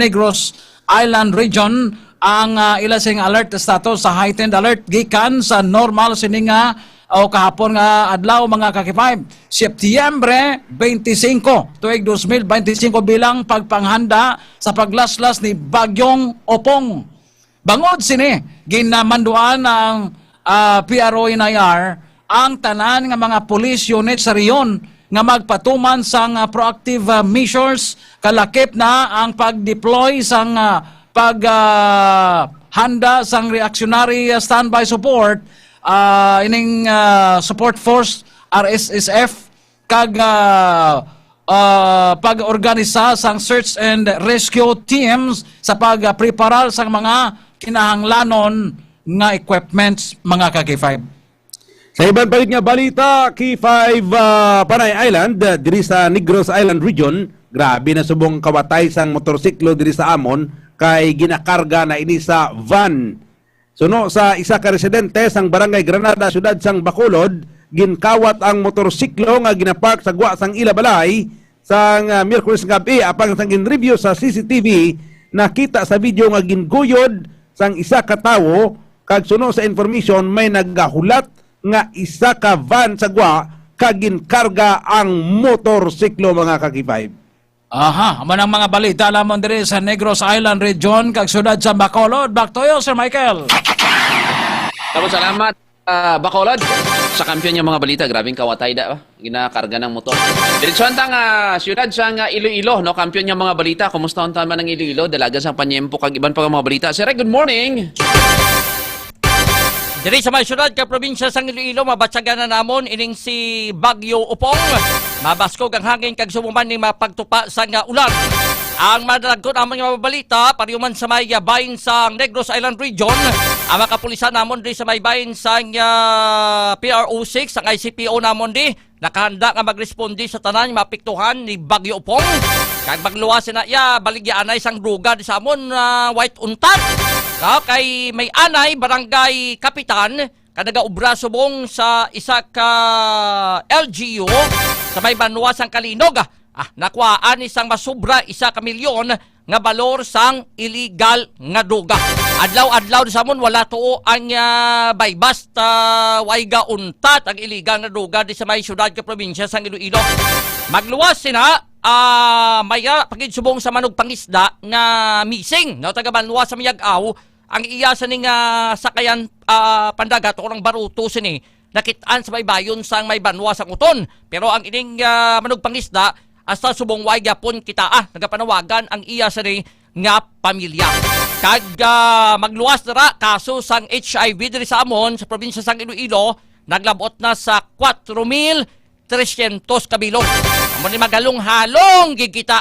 [SPEAKER 21] Negros Island Region ang ilasing alert status sa heightened alert gikan sa normal sining nga o kahapon nga adlaw mga kakipay, Setyembre 25 tuig 2025 bilang pagpanghanda sa paglaslas ni Bagyong Opong. Bangod sini ginamanduan ng PRO NIR ang tanan nga mga police unit sa riyon nga magpatuman sang proactive measures kalakip na ang pag-deploy sang paghanda sang reactionary standby support ining support force RSSF kag pag-organisa sang search and rescue teams sa pagpreparar sang mga kinahanglanon nga equipments mga ka-K5.
[SPEAKER 22] Sa ibang palit nga balita, K5 Panay Island, diri sa Negros Island Region, grabe na subong kawatay sang motorsiklo diri sa Amon kay ginakarga na ini sa van. Suno sa isa ka residente sang Barangay Granada, siyudad sang Bacolod, ginkawat ang motorsiklo nga ginapark sa gwa sang Ilabalay sang Miyerkules gabi apang sang ginreview sa CCTV nakita sa video nga ginguyod sang isa ka tawo kag suno sa information may nagahulat nga isa ka van sa gwa kag ginkarga ang motorsiklo mga kakipay.
[SPEAKER 21] Aha, man ang mga balita lamang diri sa Negros Island Region kag siyudad sa Bacolod. Back to you, Sir Michael.
[SPEAKER 1] Salamat, Bacolod. Sa kampiyon yung mga balita, grabing kawatay da. Ginakarga ng motor. Diretsuhan tang siyudad sa Iloilo, no? Kampiyon yung mga balita. Kumusta ang tama ng Iloilo? Dalaga sa panyempo kag iban pa mga balita. Sir, good morning.
[SPEAKER 8] Diri sa may syudad ka probinsya sang Iloilo, mabatsagan na namon ining si Bagyo Opong. Mabaskog ang hangin kag sumuman ni mapagtupa sa nga ulan. Ang madalagkon ang mga balita pariuman sa may bahin sa Negros Island Region. Ang mga kapulisan namon di sa may bahin sa PRO6 ang ICPO namon di nakahanda nga magrespondi sa tanan mapiktuhan ni Bagyo Opong. Kag magluwasin na baligyan na isang druga di sa amon white untat. Kay may anay barangay kapitan kadagaubra subong sa isa ka LGU sa may Banuasang Kalinog. Nakuhaan isang masubra 1 milyon nga balor sang illegal nga droga. Adlaw-adlaw sa amon wala tuo ang baybas wayga untat ang illegal nga droga di sa may syudad ka probinsya sang Iloilo. Magluwas sina may pagidsubong sa manog pangisda nga missing no taga Banuas sa Miyag-aw. Ang iya sa ning sakayan pandagat o ng baruto sini nakitaan sa baybayon sang may Banwa sa uton. Pero ang ining manog pangisda hasta subong way gyapon kita nagapanawagan ang iya sa ni nga pamilya. Kag magluwas dara kaso sang HIV diri sa amon sa probinsya sang Iloilo naglabot na sa 4,300 kabilog. Amo ni magalong halong gigita.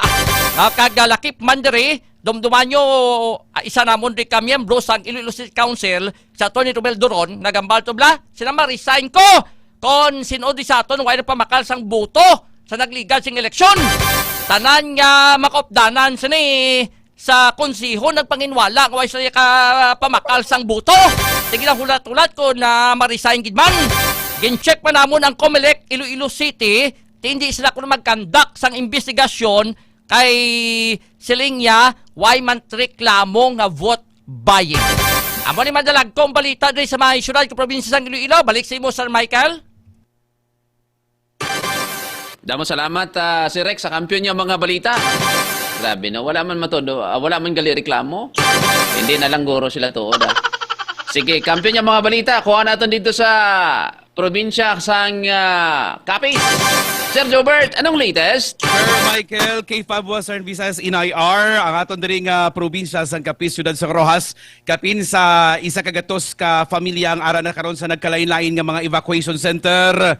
[SPEAKER 8] Kag lakip man diri dumduman nyo, isa namon di ka miyembro sa Iloilo City Council sa Tony Romel Doron, nagambal to bla, sinama resign ko kon sinodi sa aton, wala pa makal sang boto sa nagligal sing eleksyon. Tanan nga makopdanan sini sa konsiho nagpanginwala, kaway sa ka pamakal sang boto. Tigil ang hulat-hulat ko na ma-resign gidman. Gin-check pa namon ang COMELEC Iloilo City, hindi sila ko magkandak sang investigasyon kay silingya why man reklamo nga vote buying. Amo ni madalag kong balita diri sa mga syudad ka probinsya sang Iloilo. Balik sa imo, Sir Michael.
[SPEAKER 1] Damo salamat si Rex sa kampiyon yung mga balita. Grabe na, wala man matodo, wala man gali reklamo. Hindi na lang guro sila tuod. Sige, kampiyon yung mga balita. Kuha natin dito sa probinsya sang Capiz. Sir Jobert, anong latest?
[SPEAKER 19] Sir Michael, K5 Western Visayas NIR, ang aton diri nga probinsya sang Capiz, siyudad sa Rojas, kapin sa isa kagatos ka familia ang ara na karon sa nagkalain-lain nga mga evacuation center.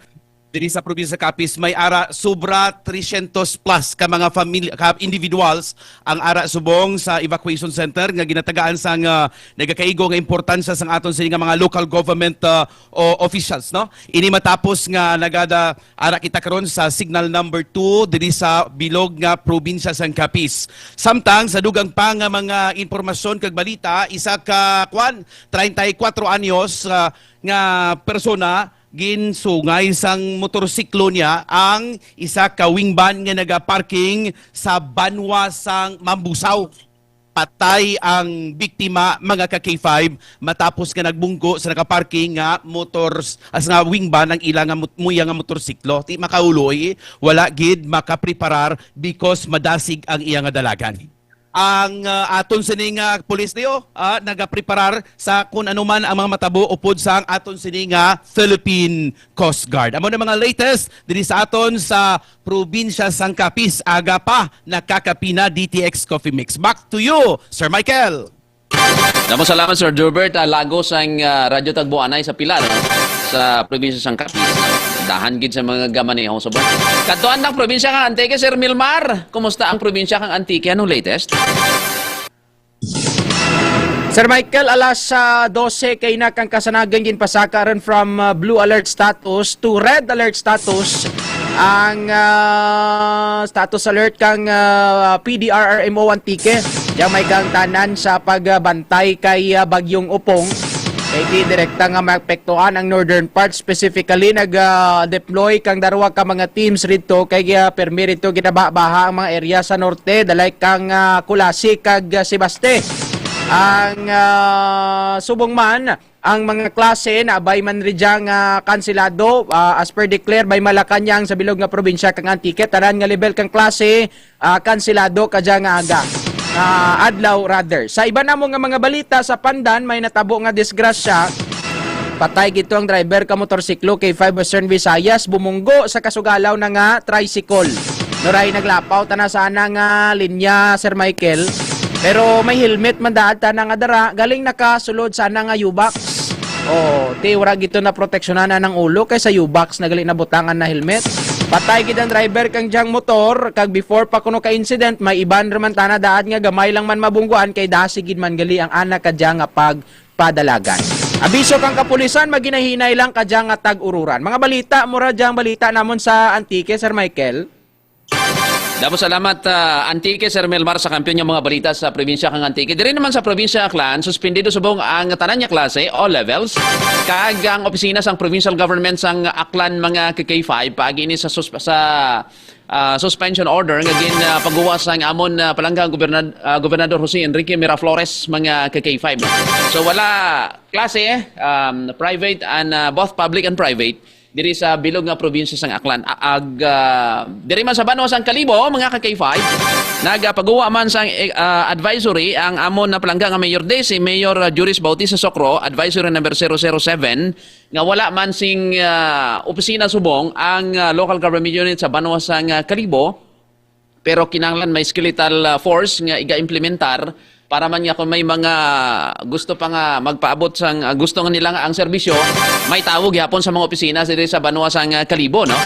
[SPEAKER 19] diri sa probinsya sa Capiz may ara sobra 300 plus ka mga family ka individuals ang ara subong sa evacuation center nga ginatagaan sang nagakaigo nga importansya sang aton sini nga mga local government officials, no. Ini matapos nga nagada ara kita karon sa signal number 2 diri sa bilog nga probinsya sang Capiz. Samtang sa dugang pa nga mga impormasyon kag balita, isa ka 34 anyos nga persona ginsungay sang motorsiklo niya ang isa ka wingman nga nagaparking sa Banwa sang Mambusaw. Patay ang biktima, mga ka K5, matapos nga nagbunggo sa nakaparking nga motors as nga wingman ang ilang nga motorsiklo. Ti makauloy, wala gid makapreparar because madasig ang iya nga dalagan. Ang aton sining pulis niyo nagapreparar sa kung ano man ang mga matabo upod sa aton sining Philippine Coast Guard. Amo na mga latest diri sa aton sa probinsya sang Capiz, aga pa nakakapina DTX Coffee Mix. Back to you, Sir Michael.
[SPEAKER 1] Namo salamat Sir Gilbert. Lagos ang Radyo Tagbuanay sa Pilar, sa probinsya sang Capiz. Dahan gid sa mga gamanehong subong. Katuan ng probinsya kang Antique, Sir Milmar. Kumusta ang probinsya kang Antique? Anong latest?
[SPEAKER 20] Sir Michael, alas 12 kay na kang kasanagan ginpasakaran from blue alert status to red alert status. Ang status alert kang PDRRMO Antique. Diyan may kang tanan sa pagbantay kay Bagyong Upong. Kay di direkta nga maapektuhan ang northern part, specifically nag-deploy kang darwa ka mga teams rito kay permi rito ginabaha ang mga area sa norte, dalay kang Kulasi kag Sebaste. Ang subong man ang mga klase na abay man ridyang kansilado as per declare by Malacañang sa bilog nga probinsya kang Antique, tanan nga level kang klase kansilado kadya nga aga. Adlaw rather. Sa iba namo nga mga balita sa Pandan, may natabo nga disgrasya. Patay gito ang driver ka motorsiklo kay 5 Western Visayas, bumunggo sa kasugalaw na nga tricycle. Nuray naglapaw tana sana nga linya, Sir Michael. Pero may helmet man daad tana nga dara, galing nakasulod sana nga U-box. Wala gito na proteksyonan ng ulo kaysa U-box na galing na butangan na helmet. Patay gid ang driver kang diyang motor, kag before pa kuno ka incident, may iban raman tana daad nga gamay lang man mabungguan kay dasigid man gali ang anak kadya nga pagpadalagan. Abiso kang kapulisan, maginahinay lang kadya nga tag-ururan. Mga balita, mura diyang balita namon sa Antique, Sir Michael.
[SPEAKER 1] Damo salamat Antique, Sir Melmar, sa kampiyon ng mga balita sa probinsya kang Antique. Diri naman sa probinsya Aklan, suspendido subong ang tanan niya klase, all levels. Kag ang opisina sang provincial government sang Aklan mga K5 paagi ini sa suspension order nga gin pagguwas sang amon palanggang gobernador Jose Enrique Miraflores mga K5. So wala klase private and both public and private diri sa bilog nga probinsya sang Aklan. Diri man sa Banwa sang Kalibo mga ka-K5 nagapagawa man sang advisory ang amon na palangga nga Mayor Day si Mayor Juris Bautista Socro, advisory number 007 nga wala man sing opisina subong ang local government unit sa Banwa sang Kalibo, pero kinahanglan may skeletal force nga iga-implementar para man nga kung may mga gusto pa nga magpaabot sang gusto nga nila nga ang serbisyo, may tawag yapon sa mga opisina diri sa Banwa sang Kalibo, no?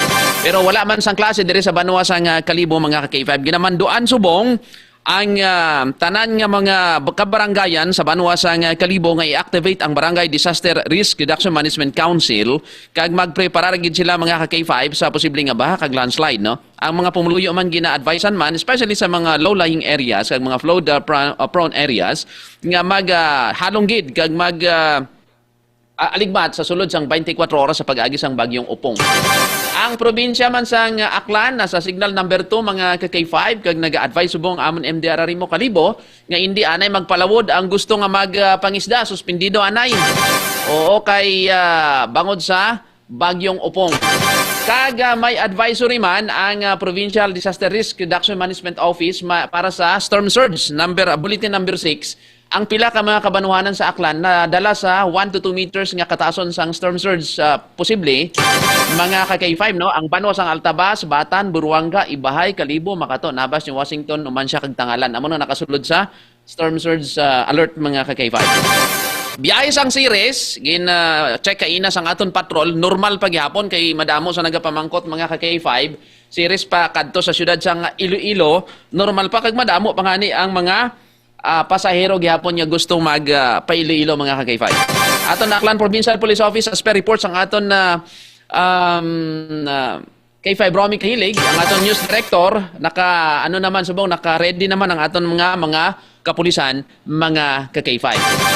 [SPEAKER 1] Pero wala man sang klase diri sa Banwa sang Kalibo mga ka-K5. Ginamanduan subong ang tanan nga mga kabarangayan sa Banwa sang Kalibo nga i-activate ang Barangay Disaster Risk Reduction Management Council kag magpreparar gid sila mga ka-K5 sa posibleng nga baha kag landslide, no? Ang mga pumuluyo man gina-advisean man, especially sa mga low-lying areas kag mga flood prone areas nga halong gid kag aligmat sa sulod sang 24 oras sa pag-agi sang bagyong Upong. Ang probinsya man sang Aklan nasa signal number 2 mga ka-K5 kag naga-advise subong amon MDRRMO Kalibo nga hindi anay magpalawod ang gusto nga magpangisda, suspendido anay. Oo kay bangod sa bagyong Upong. Kag may advisory man ang Provincial Disaster Risk Reduction Management Office para sa storm surge bulletin number 6. Ang pila ka mga kabanuhanan sa Aklan na dala sa 1 to 2 meters nga kataason sang storm surge posible mga ka-K5, no? Ang Banwa sang Altabas, Batan, Buruanga, Ibahay, Kalibo, Makato, Nabas, New Washington, Umansya kag Tangalan. Amo na nakasulod sa storm surge alert mga ka-K5. Biyahe sang series, gin check kaina sang aton patrol, normal paghapon kay madamo sa nagapamangkot mga ka K5, series pa kadto sa syudad sang Iloilo, normal pa kag madamo pangani ang mga pasahero gihapon nga gustong mag pa Iloilo mga ka K5. Aton na Aklan Provincial Police Office as per reports ang aton na K5 Romy Kahilig, ang aton news director, naka-ready naman ang aton mga kapulisan, mga ka-K5.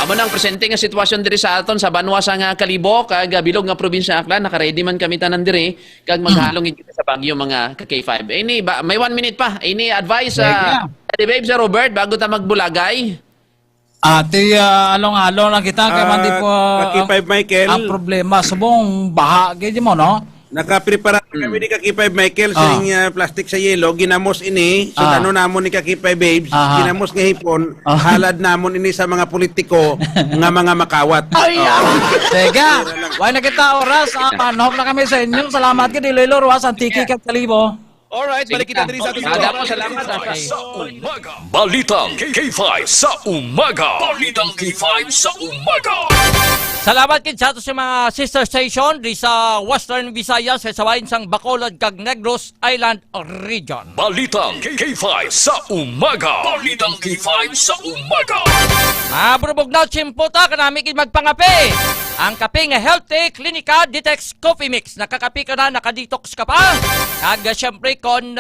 [SPEAKER 1] Amo nang presente nga sitwasyon diri sa aton sa Banwa sa nga Kalibo, kag bilog nga probinsya Aklan, naka-ready man kami tanan diri, kag maghalong kita sa Baguio mga ka-K5. Ini, may 1 minute pa. Ini advice Babe sa Robert, bago ta magbulagay.
[SPEAKER 21] Ati, along-along lang kita, kaya man di po
[SPEAKER 22] K5 Michael.
[SPEAKER 21] ang problema. Subong baha, ganyan mo, no?
[SPEAKER 22] Nakaprepara kami ni Kaki5 Michael sa plastic sa yelo, ginamos ini, so ano namon ni Kaki5 Babes, ginamos nga hipon, halad namon ini sa mga politiko nga mga makawat.
[SPEAKER 21] Teka, why na kita oras, panhok na kami sa inyo. Salamat ka, Iloilo, Ruas, Antique, Kalibo.
[SPEAKER 19] Alright, balik kita diri sa ating
[SPEAKER 1] Salamat.
[SPEAKER 4] Sa umaga. Balitang K5 sa umaga. Balitang K5 sa umaga.
[SPEAKER 8] Salamat kid sa ato sa mga sister station di sa Western Visayas sa sawayin sang Bacolod kag Negros Island region.
[SPEAKER 4] Balitang K5 sa umaga. Balitang K5 sa umaga.
[SPEAKER 8] Mabrubog na chimputa kanami kid magpangape. Ang kape nga healthy Clinica Detox Coffee Mix. Nakakape ka na, nakadetox ka pa. Kag syempre kon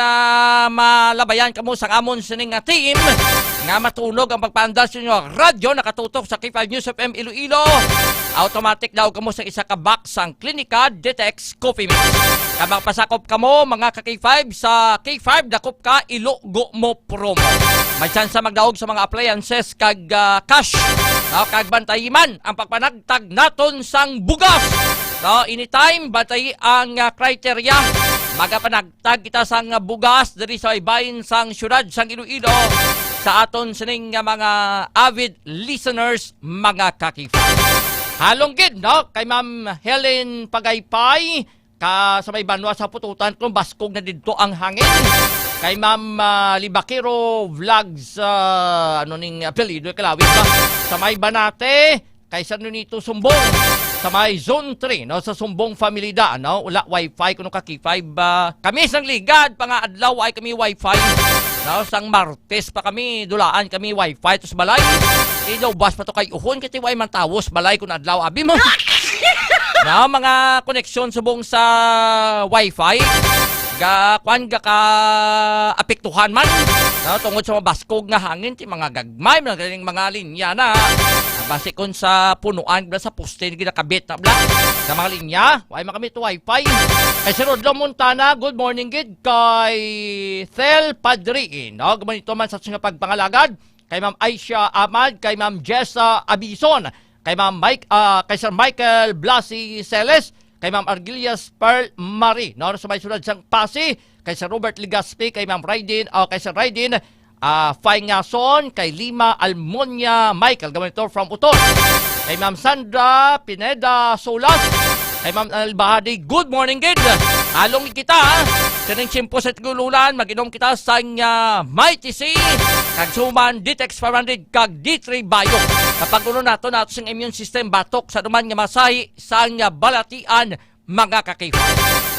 [SPEAKER 8] malabayan ka mo sa amon sining nga team nga matulog ang pagpaandas ninyo radyo nakatutok sa K5 News FM Iloilo. Automatic daw kamo sa isa ka box ang Clinica Detox Coffee Mix. Kabang pasakop kamo mga ka K5 sa K5 dakop ka ilugo mo promo. May chance sa magdaog sa mga appliances kag cash. Kag bantayiman ang pagpanagtag naton sang bugas. Anytime batay ang criteria magapanagtag kita sang bugas diri sa ibahin sang syudad sang Iloilo sa aton sining mga avid listeners mga ka-K5. Halong gid no kay Ma'am Helen Pagaypay ka sa may Banwa sa Pututan kung baskog na didto ang hangin. Kay Ma'am Libakero Vlogs ning apelyido kalawit ba sa may Banate kay San Nunito Sumbong sa may Zone 3 no sa Sumbong Familida no ula wifi kuno ka K5 kami sang ligad pa nga adlaw ay kami wifi no sang Martes pa kami dulaan kami wifi tos balay ilaw bas pa to kay uhon kiti way man tawos balay kun adlaw abi mo no mga koneksyon subong sa wifi ga kwan ga ka apektuhan man no tungod sa mabaskog nga hangin ti mga gagmay mga linya na base kon sa punuan sa poste ginakabit na bla sa mga linya way makamit to wifi kay Sir Rodlo Montana good morning gid kay Thel Padriin no gumanito man sa nga pagpangalagad kay Ma'am Aisha Ahmad kay Ma'am Jessa Abison kay Ma'am kay Sir Michael Blasi Celes kay Ma'am Argilias Pearl Marie no sa may sulad sang Pasi kay Sir Robert Ligaspi kay Ma'am Raiden kay Sir Raiden Fay Ngason, kay Lima Almonia Michael, Gabanitor from Uton, kay Ma'am Sandra Pineda Solas, kay Ma'am Albahadi, good morning gid. Halong kita, sining chimpo sa tigululan, mag-inom kita sa Mighty C, kag suman Ditex 500, kag D3 Bio. Kapag uno nato sing immune system batok sa duman nga masahi sa balatian mga ka-K5.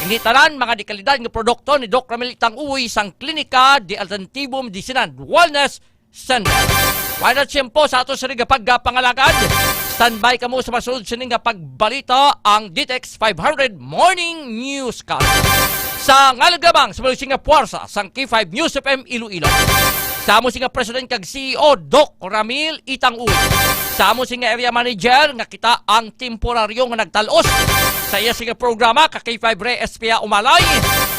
[SPEAKER 8] Hindi tanan mga dikalidad ng produkto ni Doc Ramil Tang-Uy sang Klinika de Alternativo Medicinan Wellness Center. Wala na tiyempo sa ato sa rin pagpangalagad. Standby ka mo sa masunod sining pagbalita ang Ditex 500 Morning Newscast. Sa ngalagabang sa malusing nga puwersa sang K5 News FM Iloilo. Sa mo singa President kag CEO Doc Ramil Itang-Uy. Sa mo singa Area Manager nga kita ang temporaryo nga nagtalos sa iya singa programa ka K5 Re Espia Umalay.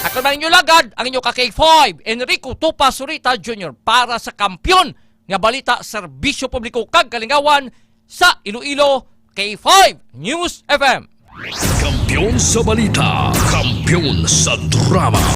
[SPEAKER 8] Ako man inyo lagad ang inyo ka K5 Enrico Tupa Surita Jr. para sa kampyon nga balita serbisyo publiko kag kalingawan sa Iloilo K5 News FM.
[SPEAKER 4] Kampiyon sa balita, kampiyon sa drama,